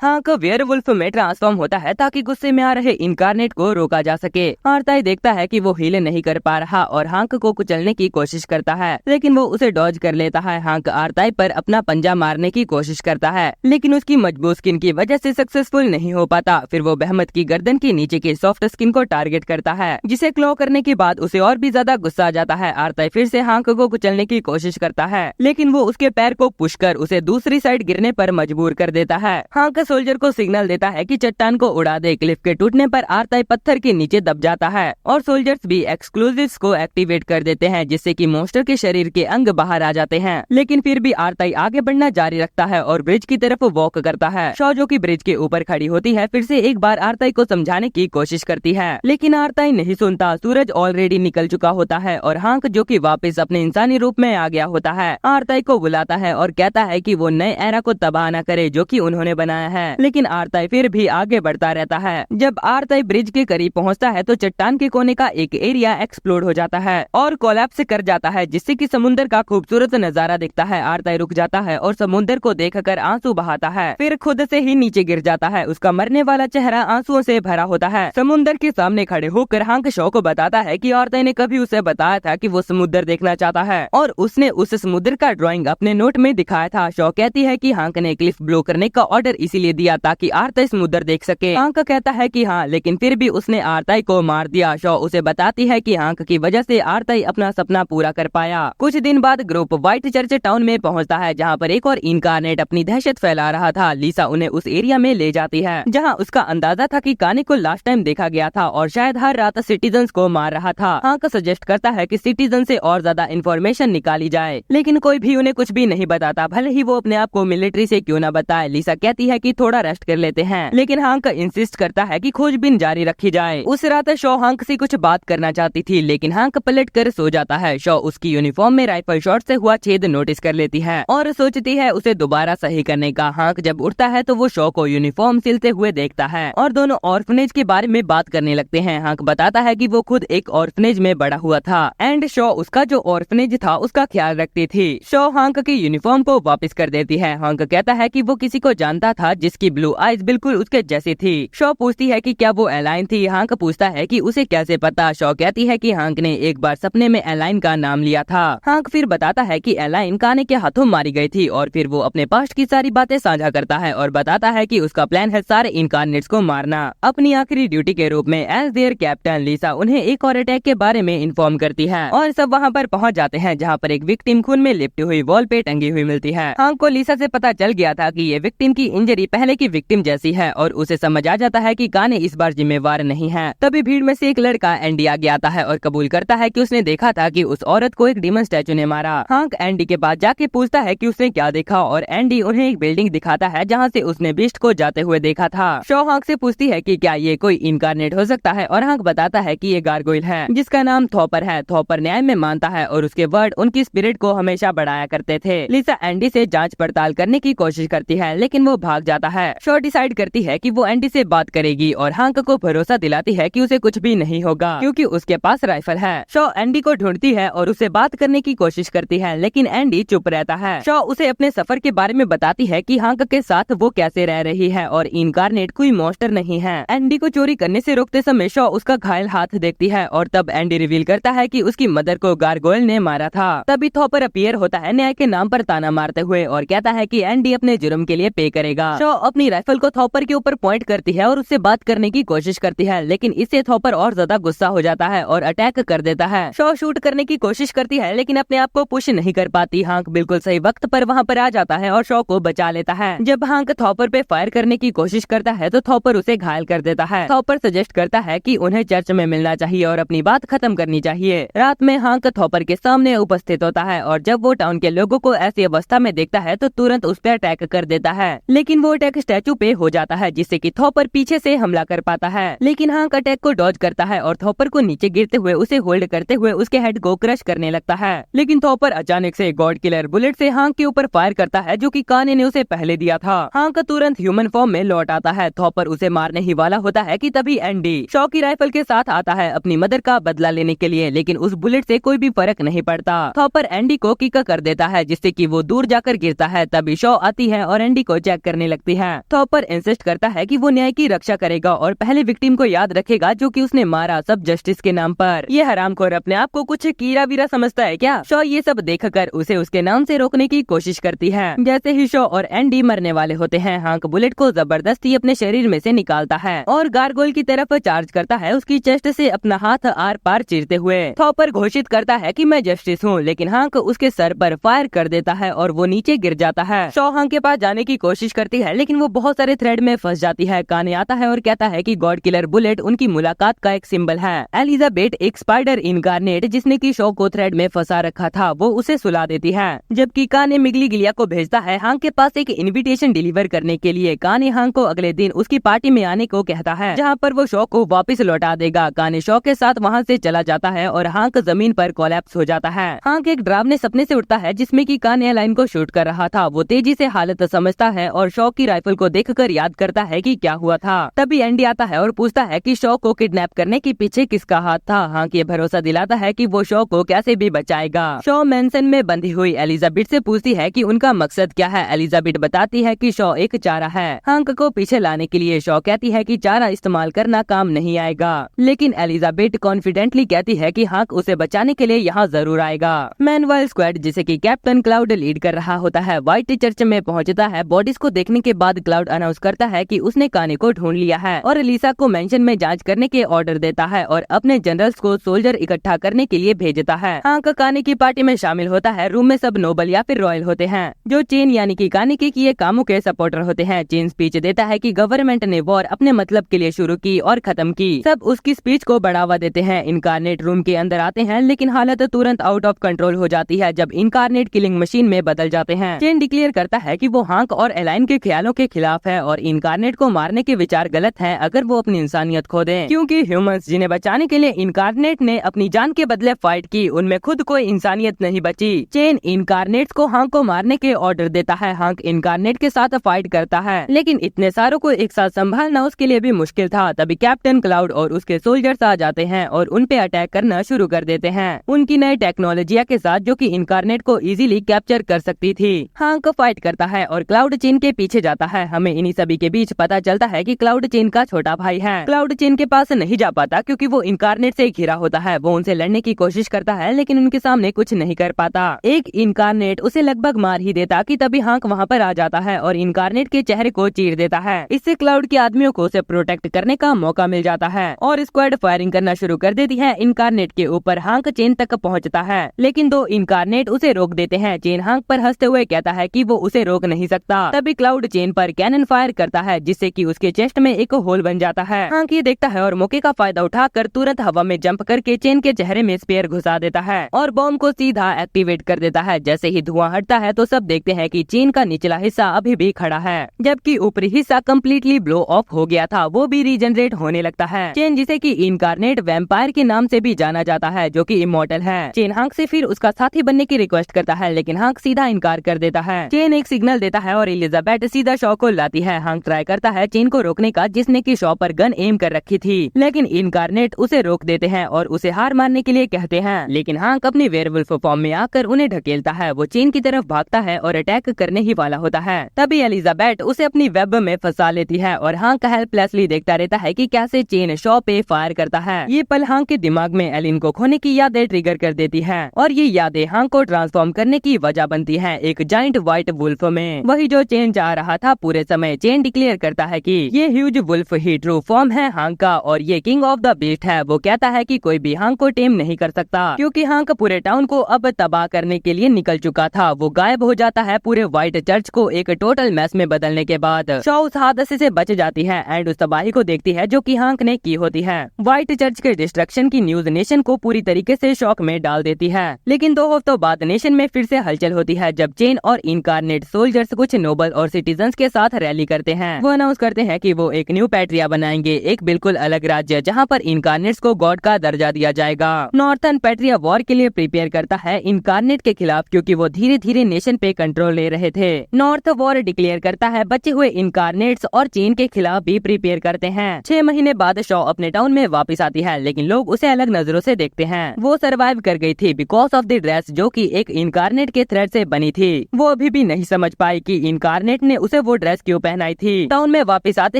हांक वेयरवुल्फ में ट्रांसफॉर्म होता है ताकि गुस्से में आ रहे इनकार्नेट को रोका जा सके। आरताई देखता है कि वो हील नहीं कर पा रहा और हांक को कुचलने की कोशिश करता है, लेकिन वो उसे डॉज कर लेता है। हांक आरताई पर अपना पंजा मारने की कोशिश करता है, लेकिन उसकी मजबूत स्किन की वजह से सक्सेसफुल नहीं हो पाता। फिर वो बेहमत की गर्दन के नीचे की सॉफ्ट स्किन को टारगेट करता है, जिसे क्लॉ करने के बाद उसे और भी ज्यादा गुस्सा आ जाता है। आरताई फिर से हांक को कुचलने की कोशिश करता है, लेकिन वो उसके पैर को पुश कर उसे दूसरी साइड गिरने पर मजबूर कर देता है। हांक सोल्जर को सिग्नल देता है कि चट्टान को उड़ा दे। क्लिफ के टूटने पर आरताई पत्थर के नीचे दब जाता है और सोल्जर्स भी एक्सक्लूसिव्स को एक्टिवेट कर देते हैं, जिससे कि मॉन्स्टर के शरीर के अंग बाहर आ जाते हैं। लेकिन फिर भी आरताई आगे बढ़ना जारी रखता है और ब्रिज की तरफ वॉक करता है। शॉ जो कि ब्रिज के ऊपर खड़ी होती है फिर से एक बार आरताई को समझाने की कोशिश करती है, लेकिन आरताई नहीं सुनता। सूरज ऑलरेडी निकल चुका होता है और हांक जो कि वापस अपने इंसानी रूप में आ गया होता है आरताई को बुलाता है और कहता है कि वो नए एरा को तबाह न करे जो कि उन्होंने बनाया है। लेकिन आरताई फिर भी आगे बढ़ता रहता है। जब आरताई ब्रिज के करीब पहुंचता है तो चट्टान के कोने का एक एरिया एक्सप्लोड हो जाता है और कोलैप्स कर जाता है, जिससे कि समुद्र का खूबसूरत नजारा दिखता है। आरताई रुक जाता है और समुद्र को देखकर आंसू बहाता है, फिर खुद से ही नीचे गिर जाता है। उसका मरने वाला चेहरा आंसुओं से भरा होता है। समुद्र के सामने खड़े होकर हांक शॉ को बताता है कि आरताई ने कभी उसे बताया था कि वो समुद्र देखना चाहता है और उसने उस समुद्र का ड्राइंग अपने नोट में दिखाया था। शॉ कहती है कि हांक ने क्लिफ ब्लो करने का ऑर्डर इसीलिए दिया ताकि आरताई समुद्र देख सके। हांक कहता है कि हाँ, लेकिन फिर भी उसने आरताई को मार दिया। शॉ उसे बताती है कि हांक की वजह से आरताई अपना सपना पूरा कर पाया। कुछ दिन बाद ग्रुप व्हाइट चर्च टाउन में पहुंचता है, जहां पर एक और इनकार्नेट अपनी दहशत फैला रहा था। लीसा उन्हें उस एरिया में ले जाती है जहां उसका अंदाजा था कि काने को लास्ट टाइम देखा गया था और शायद हर रात सिटीजन्स को मार रहा था। हांक सजेस्ट करता है कि सिटीजन से और ज्यादा इन्फॉर्मेशन निकाली जाए, लेकिन कोई भी उन्हें कुछ भी नहीं बताता, भले ही वो अपने आप को मिलिट्री से क्यों न बताए। लीसा कहती है कि थोड़ा रेस्ट कर लेते हैं, लेकिन हांक इंसिस्ट करता है कि खोजबीन जारी रखी जाए। उस रात शॉ हांक से कुछ बात करना चाहती थी, लेकिन हांक पलट कर सो जाता है। शॉ उसकी यूनिफॉर्म में राइफल शॉट से हुआ छेद नोटिस कर लेती है और सोचती है उसे दोबारा सही करने का। हांक जब उठता है तो वो शॉ को यूनिफॉर्म सिलते हुए देखता है और दोनों ऑर्फनेज के बारे में बात करने लगते हैं। हांक बताता है कि वो खुद एक ऑर्फनेज में बड़ा हुआ था एंड शॉ उसका जो ऑर्फनेज था उसका ख्याल रखती थी। शॉ हांक की यूनिफॉर्म को वापस कर देती है। हांक कहता है कि वो किसी को जानता था जिसकी ब्लू आईज बिल्कुल उसके जैसी थी। शॉ पूछती है कि क्या वो एलाइन थी। हांक पूछता है कि उसे कैसे पता। शॉ कहती है कि हांक ने एक बार सपने में एलाइन का नाम लिया था। हांक फिर बताता है कि एलाइन काने के हाथों मारी गई थी और फिर वो अपने पास्ट की सारी बातें साझा करता है और बताता है कि उसका प्लान है सारे इनकार्नेट्स को मारना। अपनी आखिरी ड्यूटी के रूप में एज देयर कैप्टन लीसा उन्हें एक और अटैक के बारे में इन्फॉर्म करती है और सब वहाँ पर पहुँच जाते हैं, जहाँ पर एक विक्टिम खून में लिपटी हुई वॉल पे टंगी हुई मिलती है। हांक को लीसा से पता चल गया था कि ये विक्टिम की इंजरी पहले की विक्टिम जैसी है और उसे समझ आ जाता है कि काने इस बार जिम्मेवार नहीं है। तभी भीड़ में से एक लड़का एंडी आगे आता है और कबूल करता है कि उसने देखा था कि उस औरत को एक डीमन स्टैचू ने मारा। हांक एंडी के पास जाके पूछता है कि उसने क्या देखा और एंडी उन्हें एक बिल्डिंग दिखाता है जहाँ से उसने बीस्ट को जाते हुए देखा था। शॉ हांक से पूछती है कि क्या ये कोई इनकार्नेट हो सकता है और हांक बताता है कि ये गारगोइल है जिसका नाम थॉपर है। थॉपर न्याय में मानता है और उसके वर्ड उनकी स्पिरिट को हमेशा बढ़ाया करते थे। लिसा एंडी से जांच पड़ताल करने की कोशिश करती है, लेकिन वो भाग जाता है। शॉ डिसाइड करती है कि वो एंडी से बात करेगी और हांक को भरोसा दिलाती है कि उसे कुछ भी नहीं होगा क्योंकि उसके पास राइफल है। शॉ एंडी को ढूंढती है और उसे बात करने की कोशिश करती है, लेकिन एंडी चुप रहता है। शॉ उसे अपने सफर के बारे में बताती है कि हांक के साथ वो कैसे रह रही है और इनकार्नेट कोई मॉन्स्टर नहीं है। एंडी को चोरी करने से रोकते समय शॉ उसका घायल हाथ देखती है और तब एंडी रिवील करता है कि उसकी मदर को गारगोइल ने मारा था। तभी थॉपर अपीयर होता है न्याय के नाम पर ताना मारते हुए और कहता है कि एंडी अपने जुर्म के लिए पे करेगा। शॉ शॉ अपनी राइफल को थॉपर के ऊपर पॉइंट करती है और उससे बात करने की कोशिश करती है, लेकिन इससे थॉपर और ज्यादा गुस्सा हो जाता है और अटैक कर देता है। शॉ शूट करने की कोशिश करती है लेकिन अपने आप को पुश नहीं कर पाती। हांक बिल्कुल सही वक्त पर वहाँ पर आ जाता है और शॉ को बचा लेता है। जब हांक थॉपर पे फायर करने की कोशिश करता है तो थॉपर उसे घायल कर देता है। थॉपर सजेस्ट करता है कि उन्हें चर्च में मिलना चाहिए और अपनी बात खत्म करनी चाहिए। रात में हांक थॉपर के सामने उपस्थित होता है और जब वो टाउन के लोगों को ऐसी अवस्था में देखता है तो तुरंत उस पर अटैक कर देता है, लेकिन वो अटैक स्टैचू पे हो जाता है जिससे कि थॉपर पीछे से हमला कर पाता है। लेकिन हांक अटैक को डॉज करता है और थॉपर को नीचे गिरते हुए उसे होल्ड करते हुए उसके हेड को क्रश करने लगता है। लेकिन थॉपर अचानक से गॉड किलर बुलेट से हांक के ऊपर फायर करता है जो कि काने ने उसे पहले दिया था। हांक तुरंत ह्यूमन फॉर्म में लौट आता है। थॉपर उसे मारने ही वाला होता है कि तभी एंडी शॉ की राइफल के साथ आता है अपनी मदर का बदला लेने के लिए, लेकिन उस बुलेट से कोई भी फर्क नहीं पड़ता। थॉपर एंडी को किक कर देता है जिससे कि वो दूर जाकर गिरता है। तभी शॉ आती है और एंडी को चेक करने लगती है। थॉपर इंसिस्ट करता है कि वो न्याय की रक्षा करेगा और पहले विक्टिम को याद रखेगा जो कि उसने मारा, सब जस्टिस के नाम पर। ये हरामखोर अपने आप को कुछ कीड़ा वीरा समझता है क्या? शॉ ये सब देखकर उसे उसके नाम से रोकने की कोशिश करती है। जैसे ही शॉ और एंडी मरने वाले होते हैं, हांक बुलेट को जबरदस्ती अपने शरीर में से निकालता है और गार्गोइल की तरफ चार्ज करता है, उसकी चेस्ट से अपना हाथ आर पार चीरते हुए। थॉपर घोषित करता है कि मैं जस्टिस हूँ, लेकिन हांक उसके सर पर फायर कर देता है और वो नीचे गिर जाता है। शॉ हांक के पास जाने की कोशिश करती है लेकिन वो बहुत सारे थ्रेड में फंस जाती है। काने आता है और कहता है कि गॉड किलर बुलेट उनकी मुलाकात का एक सिंबल है। एलिजाबेथ एक स्पाइडर इनकारनेट जिसने की शॉ को थ्रेड में फंसा रखा था, वो उसे सुला देती है। जबकि काने मिगली गिलिया को भेजता है हांक के पास एक इनविटेशन डिलीवर करने के लिए। काने हांक को अगले दिन उसकी पार्टी में आने को कहता है जहाँ पर वो शॉ को वापस लौटा देगा। काने शॉ के साथ वहाँ से चला जाता है और हांक जमीन पर कोलैप्स हो जाता है। हांक एक डरावने सपने से उठता है जिसमें कि काने लाइन को शूट कर रहा था। वो तेजी से हालत समझता है और शॉ की राइफल को देखकर याद करता है कि क्या हुआ था। तभी एंडी आता है और पूछता है कि शॉ को किडनैप करने के पीछे किसका हाथ था। हांक ये भरोसा दिलाता है कि वो शॉ को कैसे भी बचाएगा। शॉ मैंसन में बंधी हुई एलिजाबेथ से पूछती है कि उनका मकसद क्या है। एलिजाबेथ बताती है कि शॉ एक चारा है। हांक को पीछे लाने के लिए शॉ कहती है कि चारा इस्तेमाल करना काम नहीं आएगा, लेकिन एलिजाबेथ कॉन्फिडेंटली कहती है कि हांक उसे बचाने के लिए यहाँ जरूर आएगा। मैनवाइल स्क्वाड जिसे कि कैप्टन क्लाउड लीड कर रहा होता है व्हाइट चर्च में पहुँचता है। बॉडीज को देखने के बाद क्लाउड अनाउंस करता है कि उसने काने को ढूंढ लिया है और एलिसा को मेंशन में जांच करने के ऑर्डर देता है और अपने जनरल्स को सोल्जर इकट्ठा करने के लिए भेजता है। हांक काने की पार्टी में शामिल होता है। रूम में सब नोबल या फिर रॉयल होते हैं जो चेन यानी कि काने के किए कामों के सपोर्टर होते हैं। चेन स्पीच देता है कि गवर्नमेंट ने वॉर अपने मतलब के लिए शुरू की और खत्म की। सब उसकी स्पीच को बढ़ावा देते हैं। इनकारनेट रूम के अंदर आते हैं लेकिन हालत तुरंत आउट ऑफ कंट्रोल हो जाती है जब इनकारनेट किलिंग मशीन में बदल जाते हैं। चेन डिक्लेयर करता है कि वो हांक और एलाइन के ख्यालों के खिलाफ है और इनकारनेट को मारने के विचार गलत है अगर वो अपनी इंसानियत खो दे, क्योंकि ह्यूमंस जिन्हें बचाने के लिए इनकारनेट ने अपनी जान के बदले फाइट की उनमें खुद कोई इंसानियत नहीं बची। चेन इनकारनेट को हांक को मारने के ऑर्डर देता है। हांक इनकारनेट के साथ फाइट करता है लेकिन इतने सारों को एक साथ संभालना उसके लिए भी मुश्किल था। तभी कैप्टन क्लाउड और उसके सोल्जर्स आ जाते हैं और उन पे अटैक करना शुरू कर देते हैं उनकी नई टेक्नोलॉजिया के साथ जो कि इनकारनेट को इजीली कैप्चर कर सकती थी। हांक फाइट करता है और क्लाउड चेन के पीछे जाता है। हमें इन्हीं सभी के बीच पता चलता है कि क्लाउड चेन का छोटा भाई है। क्लाउड चेन के पास नहीं जा पाता क्योंकि वो इनकारनेट से घिरा होता है। वो उनसे लड़ने की कोशिश करता है लेकिन उनके सामने कुछ नहीं कर पाता। एक इनकारनेट उसे लगभग मार ही देता कि तभी हांक वहाँ पर आ जाता है और इनकारनेट के चेहरे को चीर देता है। इससे क्लाउड के आदमियों को उसे प्रोटेक्ट करने का मौका मिल जाता है और स्क्वाड फायरिंग करना शुरू कर देती है। इनकारनेट के ऊपर हांक चेन तक पहुँचता है लेकिन दो इनकारनेट उसे रोक देते हैं। चेन हांक पर हंसते हुए कहता है कि वो उसे रोक नहीं सकता। तभी क्लाउड चेन पर कैनन फायर करता है जिससे कि उसके चेस्ट में एक होल बन जाता है। हांक ये देखता है और मौके का फायदा उठाकर तुरंत हवा में जंप करके चेन के चेहरे में स्पेयर घुसा देता है और बॉम्ब को सीधा एक्टिवेट कर देता है। जैसे ही धुआं हटता है तो सब देखते हैं कि चेन का निचला हिस्सा अभी भी खड़ा है जबकि ऊपरी हिस्सा कम्प्लीटली ब्लो ऑफ हो गया था, वो भी रीजनरेट होने लगता है। चेन जिसे कि इनकारनेट वैम्पायर के नाम से भी जाना जाता है जो कि इमॉर्टल है। चेन हांक से फिर उसका साथी बनने की रिक्वेस्ट करता है लेकिन हांक सीधा इनकार कर देता है। चेन एक सिग्नल देता है और एलिजाबेथ सीधा शॉ को लाती है। हांक ट्राई करता है चेन को रोकने का जिसने की शॉ पर गन एम कर रखी थी लेकिन इनकारनेट उसे रोक देते हैं और उसे हार मानने के लिए कहते हैं लेकिन हांक अपनी वेयरवुल्फ फॉर्म में आकर उन्हें ढकेलता है। वो चेन की तरफ भागता है और अटैक करने ही वाला होता है। तभी एलिजाबेथ उसे अपनी वेब में फंसा लेती है और हांक हेल्पलेसली देखता रहता है कि कैसे चेन शॉ पे फायर करता है। ये पल हांक के दिमाग में एलिन को खोने की यादें ट्रिगर कर देती है और ये यादें हांक को ट्रांसफॉर्म करने की वजह बनती है एक जाइंट व्हाइट वुल्फ में, वही जो चेन चाह रहा था पूरे समय। चेन डिक्लेयर करता है कि ये ह्यूज वुल्फ ही ट्रू फॉर्म है हांक का और ये किंग ऑफ द बीस्ट है। वो कहता है कि कोई भी हांक को टेम नहीं कर सकता क्योंकि हांक पूरे टाउन को अब तबाह करने के लिए निकल चुका था। वो गायब हो जाता है पूरे व्हाइट चर्च को एक टोटल मैस में बदलने के बाद। शॉ उस हादसे से बच जाती है एंड उस तबाही को देखती है जो कि हांक ने की होती है। व्हाइट चर्च के डिस्ट्रक्शन की न्यूज नेशन को पूरी तरीके से शॉक में डाल देती है। लेकिन 2 हफ्तों बाद नेशन में फिर से हलचल होती है जब चेन और इनकारनेट सोल्जर्स कुछ नोबल और सिटीजन्स के साथ रैली करते हैं। वो अनाउंस करते हैं कि वो एक न्यू पैट्रिया बनाएंगे, एक बिल्कुल अलग राज्य जहाँ पर इनकारनेट्स को गॉड का दर्जा दिया जाएगा। नॉर्थर्न पैट्रिया वॉर के लिए प्रिपेयर करता है इनकारनेट के खिलाफ क्योंकि वो धीरे धीरे नेशन पे कंट्रोल ले रहे थे। नॉर्थ वॉर डिक्लेयर करता है बचे हुए इनकारनेट्स और चेन के खिलाफ भी प्रिपेयर करते हैं। 6 महीने बाद शॉ अपने टाउन में वापस आती है लेकिन लोग उसे अलग नजरों से देखते हैं। वो सरवाइव कर गई थी बिकॉज ऑफ द ड्रेस जो कि एक इनकारनेट के थ्रेड से बनी थी। वो अभी भी नहीं समझ पाई कि इनकारनेट ने उसे वो ड्रेस क्यों पहनाई थी। टाउन में वापस आते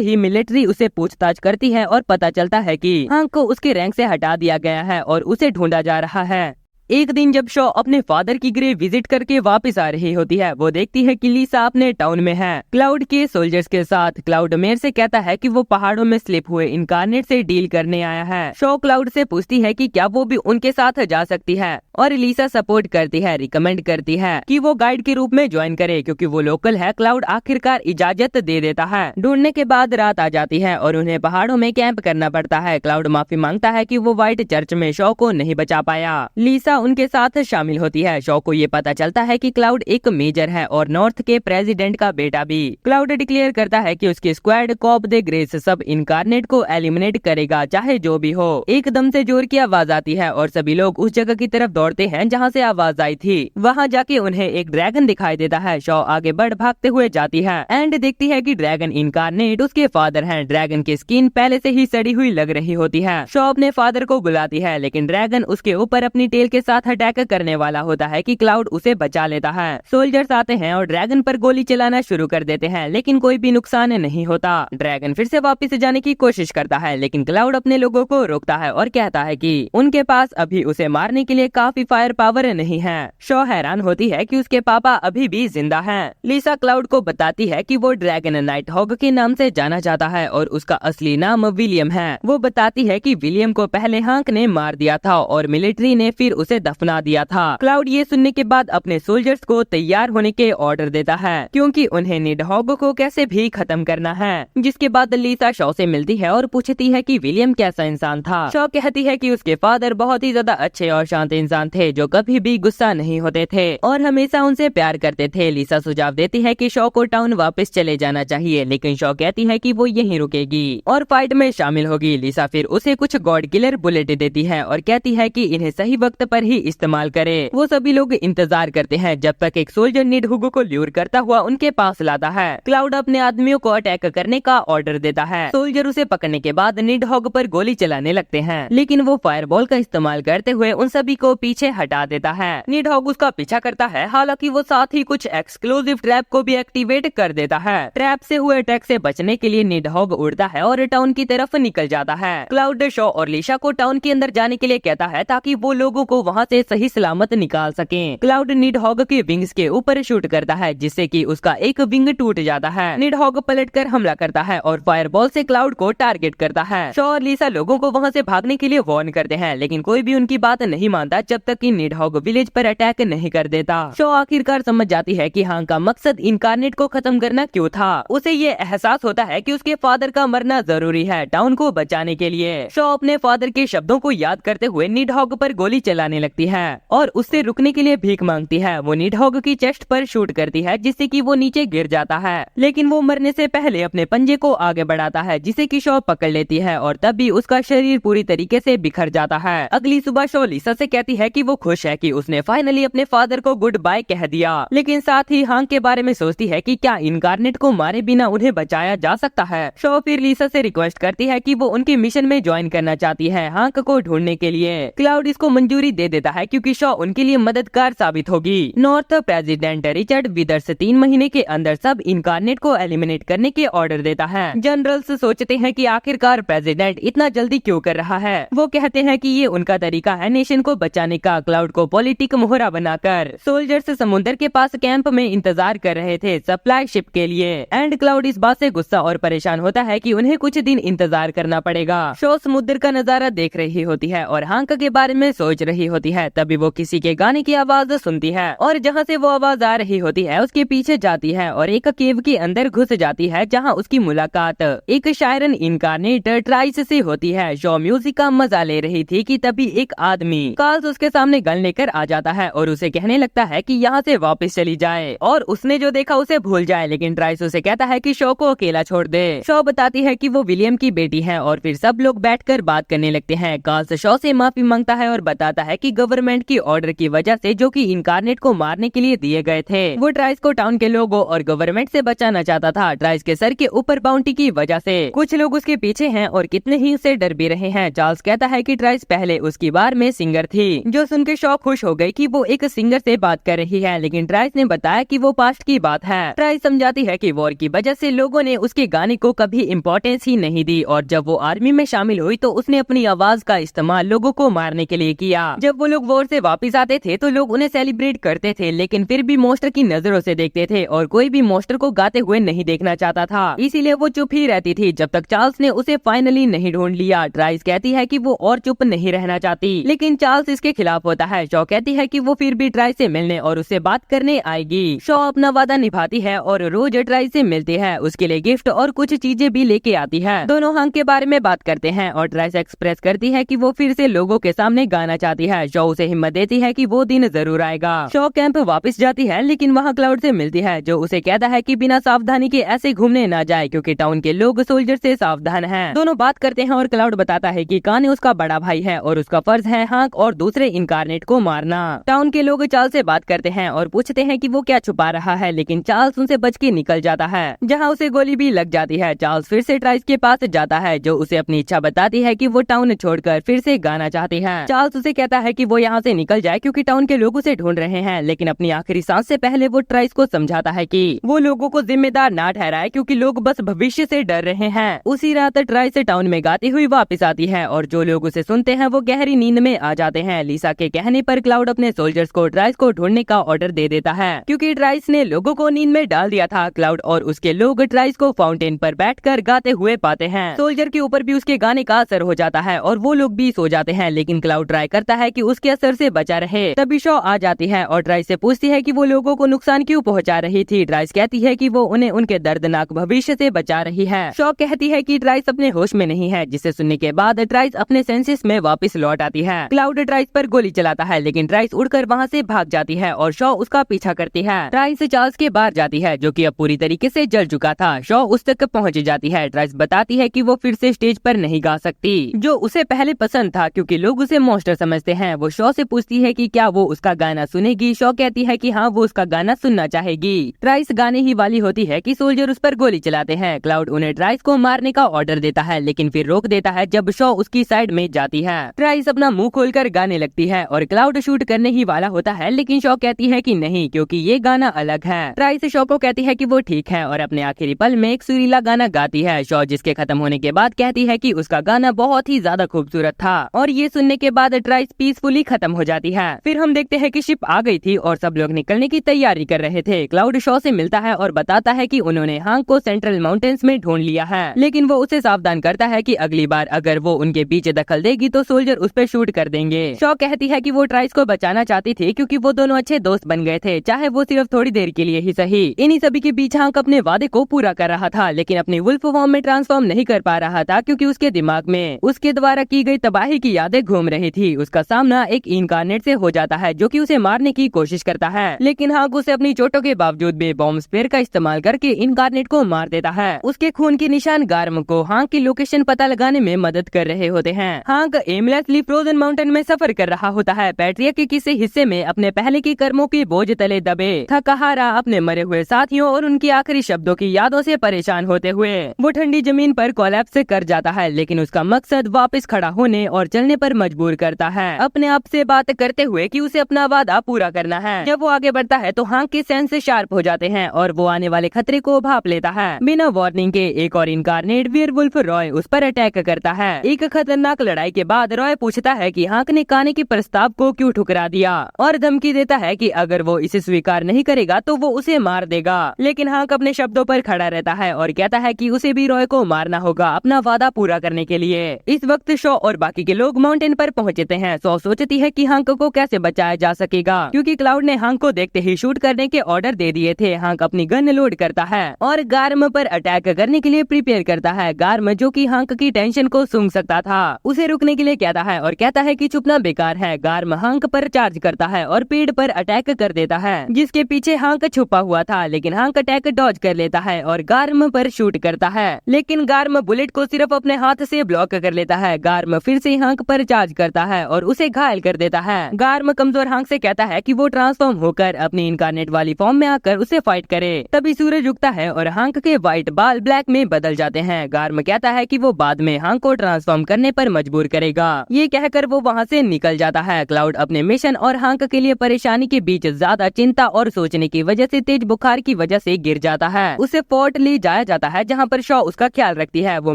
ही मिलिट्री उसे पूछताछ करती है और पता चलता है कि हांक को उसके रैंक से हटा दिया गया है और उसे ढूंढा जा रहा है। एक दिन जब शॉ अपने फादर की ग्रेव विजिट करके वापस आ रही होती है वो देखती है कि लीसा अपने टाउन में है क्लाउड के सोल्जर्स के साथ। क्लाउड मेयर से कहता है कि वो पहाड़ों में स्लिप हुए इनकारनेट से डील करने आया है। शॉ क्लाउड से पूछती है कि क्या वो भी उनके साथ जा सकती है और लीसा सपोर्ट करती है, रिकमेंड करती है कि वो गाइड के रूप में ज्वाइन करे क्योंकि वो लोकल है। क्लाउड आखिरकार इजाजत दे देता है। ढूंढने के बाद रात आ जाती है और उन्हें पहाड़ों में कैंप करना पड़ता है। क्लाउड माफी मांगता है कि वो व्हाइट चर्च में शॉ को नहीं बचा पाया। लीसा उनके साथ शामिल होती है। शॉ को ये पता चलता है कि क्लाउड एक मेजर है और नॉर्थ के प्रेसिडेंट का बेटा भी। क्लाउड डिक्लेयर करता है कि उसकी स्क्वाड कॉप द ग्रेस सब इनकारनेट को एलिमिनेट करेगा चाहे जो भी हो। एकदम से जोर की आवाज आती है और सभी लोग उस जगह की तरफ दौड़ते हैं जहाँ से आवाज आई थी। वहाँ जाके उन्हें एक ड्रैगन दिखाई देता है। शॉ आगे बढ़ भागते हुए जाती है एंड देखती है कि ड्रैगन इनकारनेट उसके फादर हैं। ड्रैगन की स्किन पहले से ही सड़ी हुई लग रही होती है। शॉ अपने फादर को बुलाती है लेकिन ड्रैगन उसके ऊपर अपनी टेल के साथ अटैक करने वाला होता है कि क्लाउड उसे बचा लेता है। सोल्जर्स आते हैं और ड्रैगन पर गोली चलाना शुरू कर देते हैं लेकिन कोई भी नुकसान नहीं होता। ड्रैगन फिर से वापस जाने की कोशिश करता है लेकिन क्लाउड अपने लोगों को रोकता है और कहता है कि उनके पास अभी उसे मारने के लिए काफी फायर पावर नहीं है। शॉ हैरान होती है कि उसके पापा अभी भी जिंदा हैं। लीसा क्लाउड को बताती है कि वो ड्रैगन नाइट हॉग के नाम से जाना जाता है और उसका असली नाम विलियम है। वो बताती है कि विलियम को पहले हांक ने मार दिया था और मिलिट्री ने फिर उसे दफना दिया था। क्लाउड ये सुनने के बाद अपने सोल्जर्स को तैयार होने के ऑर्डर देता है क्योंकि उन्हें निडहॉग को कैसे भी खत्म करना है। जिसके बाद लीसा शॉ से मिलती है और पूछती है कि विलियम कैसा इंसान था। शॉ कहती है कि उसके फादर बहुत ही ज्यादा अच्छे और शांत इंसान थे जो कभी भी गुस्सा नहीं होते थे और हमेशा उनसे प्यार करते थे। लीसा सुझाव देती है कि शॉ को टाउन वापस चले जाना चाहिए लेकिन शॉ कहती है कि वो यहीं रुकेगी और फाइट में शामिल होगी। लीसा फिर उसे कुछ गॉड किलर बुलेट देती है और कहती है कि इन्हें सही वक्त पर ही इस्तेमाल करे। वो सभी लोग इंतजार करते हैं जब तक एक सोल्जर निडहुगो को ल्यूर करता हुआ उनके पास लाता है। क्लाउड अपने आदमियों को अटैक करने का ऑर्डर देता है। सोल्जर उसे पकड़ने के बाद निडहॉग पर गोली चलाने लगते हैं लेकिन वो फायरबॉल का इस्तेमाल करते हुए उन सभी को पीछे हटा देता है। निडहॉग उसका पीछा करता है, हालांकि वो साथ ही कुछ एक्सक्लूसिव ट्रैप को भी एक्टिवेट कर देता है। ट्रैप से हुए अटैक से बचने के लिए निडहॉग उड़ता है और टाउन की तरफ निकल जाता है। क्लाउड शॉ और लीसा को टाउन के अंदर जाने के लिए कहता है ताकि वो लोगों को वहाँ से सही सलामत निकाल सके। क्लाउड निडहॉग के विंग्स के ऊपर शूट करता है जिससे कि उसका एक विंग टूट जाता है। निडहॉग पलटकर हमला करता है और फायरबॉल से क्लाउड को टारगेट करता है। शॉ और लीसा लोगों को वहाँ से भागने के लिए वार्न करते हैं लेकिन कोई भी उनकी बात नहीं मानता जब तक कि निडहॉग विलेज पर अटैक नहीं कर देता। शॉ आखिरकार समझ जाती है कि हांक का मकसद इनकारनेट को खत्म करना क्यों था। उसे ये एहसास होता है कि उसके फादर का मरना जरूरी है टाउन को बचाने के लिए। शॉ अपने फादर के शब्दों को याद करते हुए निडहॉग पर गोली चलाने लगती है और उससे रुकने के लिए भीख मांगती है। वो निडहॉग की चेस्ट पर शूट करती है जिससे कि वो नीचे गिर जाता है लेकिन वो मरने से पहले अपने पंजे को आगे बढ़ाता है जिसे कि शॉ पकड़ लेती है और तब भी उसका शरीर पूरी तरीके से बिखर जाता है। अगली सुबह शॉ लीसा से कहती है कि वो खुश है कि उसने फाइनली अपने फादर को गुड बाय कह दिया लेकिन साथ ही हांक के बारे में सोचती है कि क्या इनकारनेट को मारे बिना उन्हें बचाया जा सकता है। शॉ फिर लीसा से रिक्वेस्ट करती है कि वो उनके मिशन में ज्वाइन करना चाहती है हांक को ढूंढने के लिए। क्लाउड इसको मंजूरी दे दे देता है क्योंकि शॉ उनके लिए मददगार साबित होगी। नॉर्थ प्रेसिडेंट रिचर्ड विदर्स 3 महीने के अंदर सब इनकार्नेट को एलिमिनेट करने के ऑर्डर देता है। जनरल्स सोचते हैं कि आखिरकार प्रेसिडेंट इतना जल्दी क्यों कर रहा है। वो कहते हैं कि ये उनका तरीका है नेशन को बचाने का, क्लाउड को पॉलिटिक मोहरा बनाकर। सोल्जर्स समुद्र के पास कैंप में इंतजार कर रहे थे सप्लाई शिप के लिए। एंड क्लाउड इस बात से गुस्सा और परेशान होता है कि उन्हें कुछ दिन इंतजार करना पड़ेगा। शॉ समुद्र का नजारा देख रही होती है और हांक के बारे में सोच रही होती है। तभी वो किसी के गाने की आवाज सुनती है और जहाँ से वो आवाज आ रही होती है उसके पीछे जाती है और एक केव के अंदर घुस जाती है जहाँ उसकी मुलाकात एक शायरन इनकार्नेट ट्राइस से होती है। शॉ म्यूजिक का मजा ले रही थी कि तभी एक आदमी कार्ल्स उसके सामने गन लेकर आ जाता है और उसे कहने लगता है कि यहाँ से वापस चली जाए और उसने जो देखा उसे भूल जाए। लेकिन ट्राइस उसे कहता है कि शॉ को अकेला छोड़ दे। शॉ बताती है कि वो विलियम की बेटी है और फिर सब लोग बैठकर बात करने लगते हैं। कार्ल्स शॉ से माफी मांगता है और बताता है कि गवर्नमेंट की ऑर्डर की वजह से जो कि इनकार्नेट को मारने के लिए दिए गए थे, वो ट्राइस को टाउन के लोगों और गवर्नमेंट से बचाना चाहता था। ट्राइस के सर के ऊपर बाउंटी की वजह से कुछ लोग उसके पीछे हैं और कितने ही उससे डर भी रहे हैं। चार्ल्स कहता है कि ट्राइस पहले उसकी बार में सिंगर थी, जो सुन के शॉ खुश हो गई कि वो एक सिंगर से बात कर रही है। लेकिन ट्राइस ने बताया कि वो पास्ट की बात है। ट्राइस समझाती है कि वॉर की वजह से लोगों ने उसके गाने को कभी इम्पोर्टेंस ही नहीं दी और जब वो आर्मी में शामिल हुई तो उसने अपनी आवाज का इस्तेमाल लोगों को मारने के लिए किया। जब वो लोग वॉर से वापस आते थे तो लोग उन्हें सेलिब्रेट करते थे, लेकिन फिर भी मॉन्स्टर की नजरों से देखते थे और कोई भी मॉन्स्टर को गाते हुए नहीं देखना चाहता था। इसीलिए वो चुप ही रहती थी जब तक चार्ल्स ने उसे फाइनली नहीं ढूंढ लिया। ट्राइस कहती है कि वो और चुप नहीं रहना चाहती, लेकिन चार्ल्स इसके खिलाफ होता है। शॉ कहती है कि वो फिर भी ट्राइस से मिलने और उससे बात करने आएगी। शॉ अपना वादा निभाती है और रोज ट्राइस से मिलती है, उसके लिए गिफ्ट और कुछ चीजें भी लेके आती है। दोनों हांक के बारे में बात करते हैं और ट्राइस एक्सप्रेस करती है कि वो फिर से लोगों के सामने गाना चाहती है। शॉ उसे हिम्मत देती है कि वो दिन जरूर आएगा। शॉ कैंप वापस जाती है लेकिन वहाँ क्लाउड से मिलती है, जो उसे कहता है कि बिना सावधानी के ऐसे घूमने ना जाए क्योंकि टाउन के लोग सोल्जर से सावधान हैं। दोनों बात करते हैं और क्लाउड बताता है कि कान उसका बड़ा भाई है और उसका फर्ज है हांक और दूसरे इनकार्नेट को मारना। टाउन के लोग चार्ल्स से बात करते हैं और पूछते हैं कि वो क्या छुपा रहा है, लेकिन चार्ल्स उनसे बच के निकल जाता है, जहाँ उसे गोली भी लग जाती है। चार्ल्स फिर से ट्राइस के पास जाता है, जो उसे अपनी इच्छा बताती है कि वो टाउन छोड़कर फिर से गाना चाहती है। चार्ल्स उसे कहता है कि वो यहाँ से निकल जाए क्योंकि टाउन के लोग उसे ढूंढ रहे हैं, लेकिन अपनी आखिरी सांस से पहले वो ट्राइस को समझाता है कि वो लोगों को जिम्मेदार ना ठहराए क्योंकि लोग बस भविष्य से डर रहे हैं। उसी रात ट्राइस टाउन में गाती हुई वापस आती है और जो लोग उसे सुनते हैं वो गहरी नींद में आ जाते हैं। लिसा के कहने पर क्लाउड अपने सोल्जर्स को ट्राइस को ढूंढने का ऑर्डर दे देता है क्योंकि ट्राइस ने लोगों को नींद में डाल दिया था। क्लाउड और उसके लोग ट्राइस को फाउंटेन पर बैठकर गाते हुए पाते हैं। सोल्जर के ऊपर भी उसके गाने का असर हो जाता है और वो लोग भी सो जाते हैं, लेकिन क्लाउड ट्राई करता है कि उसके असर से बचा रहे। तभी शॉ आ जाती है और ट्राइस से पूछती है कि वो लोगों को नुकसान क्यों पहुंचा रही थी। ट्राइस कहती है कि वो उन्हें उनके दर्दनाक भविष्य से बचा रही है। शॉ कहती है कि ट्राइस अपने होश में नहीं है, जिसे सुनने के बाद ट्राइस अपने सेंसेस में वापस लौट आती है। क्लाउड ट्राइस पर गोली चलाता है लेकिन ट्राइस उड़कर वहाँ से भाग जाती है और शॉ उसका पीछा करती है। ट्राइस चार्ल्स के बाहर जाती है जो कि अब पूरी तरीके से जल चुका था। शॉ उस तक पहुँच जाती है। ट्राइस बताती है कि वो फिर से स्टेज पर नहीं गा सकती, जो उसे पहले पसंद था क्योंकि लोग उसे मॉन्स्टर समझते हैं। वो शॉ से पूछती है कि क्या वो उसका गाना सुनेगी। शॉ कहती है कि हाँ, वो उसका गाना सुनना चाहेगी। ट्राइस गाने ही वाली होती है कि सोल्जर उस पर गोली चलाते हैं। क्लाउड उन्हें ट्राइस को मारने का ऑर्डर देता है लेकिन फिर रोक देता है जब शॉ उसकी साइड में जाती है। ट्राइस अपना मुंह खोलकर गाने लगती है और क्लाउड शूट करने ही वाला होता है, लेकिन शॉ कहती है कि नहीं क्योंकि ये गाना अलग है। ट्राइस शॉ को कहती है कि वो ठीक है और अपने आखिरी पल में एक सुरीला गाना गाती है। शॉ जिसके खत्म होने के बाद कहती है कि उसका गाना बहुत ही ज्यादा खूबसूरत था और ये सुनने के बाद ट्राइस पीसफुली खत्म हो जाती है। फिर हम देखते हैं कि शिप आ गई थी और सब लोग निकलने की तैयारी कर रहे थे। क्लाउड शॉ से मिलता है और बताता है कि उन्होंने हांक को सेंट्रल माउंटेन्स में ढूंढ लिया है, लेकिन वो उसे सावधान करता है कि अगली बार अगर वो उनके बीच दखल देगी तो सोल्जर उस पर शूट कर देंगे। शॉ कहती है कि वो ट्राइस को बचाना चाहती थी क्योंकि वो दोनों अच्छे दोस्त बन गए थे, चाहे वो सिर्फ थोड़ी देर के लिए ही सही। इन्हीं सभी के बीच हांक अपने वादे को पूरा कर रहा था, लेकिन अपनी वुल्फ फॉर्म में ट्रांसफॉर्म नहीं कर पा रहा था क्योंकि उसके दिमाग में उसके द्वारा की गई तबाही की यादें घूम रही थी। उसका सामना एक इनकार्नेट से हो जाता है जो कि उसे मारने की कोशिश करता है, लेकिन हांक उसे अपनी चोटों के बावजूद भी बॉम्ब स्पेयर का इस्तेमाल करके इनकार्नेट को मार देता है। उसके खून के निशान गार्म को हांक की लोकेशन पता लगाने में मदद कर रहे होते हैं। हांक एमलेसली फ्रोजन माउंटेन में सफर कर रहा होता है। पैट्रिया के किसी हिस्से में अपने पहले की कर्मों के बोझ तले दबे थकाहारा अपने मरे हुए साथियों और उनकी आखिरी शब्दों की यादों से परेशान होते हुए वो ठंडी जमीन पर कोलैप्स कर जाता है, लेकिन उसका मकसद वापस खड़ा होने और चलने पर मजबूर करता है। अपने अपने आप से बात करते हुए कि उसे अपना वादा पूरा करना है। जब वो आगे बढ़ता है तो हांक के सेंस शार्प हो जाते हैं और वो आने वाले खतरे को भाप लेता है। बिना वार्निंग के एक और इनकारनेट वेयरवुल्फ रॉय उस पर अटैक करता है। एक खतरनाक लड़ाई के बाद रॉय पूछता है कि हांक ने खाने के प्रस्ताव को क्यों ठुकरा दिया और धमकी देता है कि अगर वो इसे स्वीकार नहीं करेगा तो वो उसे मार देगा। लेकिन हांक अपने शब्दों पर खड़ा रहता है और कहता है कि उसे भी रॉय को मारना होगा अपना वादा पूरा करने के लिए। इस वक्त शॉ और बाकी के लोग माउंटेन पर पहुंचते हैं। शॉ सोचती है कि हांक को कैसे बचाया जा सकेगा क्योंकि क्लाउड ने हांक को देखते ही शूट करने के ऑर्डर दे दिए थे। हांक अपनी गन लोड करता है और गार्म पर अटैक करने के लिए प्रिपेयर करता है। गार्म जो कि हांक की टेंशन को सूंघ सकता था उसे रुकने के लिए कहता है और कहता है कि चुपना बेकार है। गार्म हांक पर चार्ज करता है और पेड़ पर अटैक कर देता है जिसके पीछे हांक छुपा हुआ था, लेकिन हांक अटैक डॉज कर लेता है और गार्म पर शूट करता है, लेकिन गार्म बुलेट को सिर्फ अपने हाथ से ब्लॉक कर लेता है। गार्म फिर से हांक पर चार्ज करता है और उसे घायल कर देता है। गार्म कमजोर हांक से कहता है कि वो ट्रांसफॉर्म होकर अपनी इनकारनेट वाली फॉर्म में आकर उसे फाइट करे। तभी सूरज उगता है और हांक के व्हाइट बाल ब्लैक में बदल जाते हैं। गार्म कहता है कि वो बाद में हांक को ट्रांसफॉर्म करने पर मजबूर करेगा। ये कहकर वो वहाँ से निकल जाता है। क्लाउड अपने मिशन और हांक के लिए परेशानी के बीच ज्यादा चिंता और सोचने की वजह से तेज बुखार की वजह से गिर जाता है। उसे फोर्ट ले जाया जाता है जहाँ पर शॉ उसका ख्याल रखती है। वो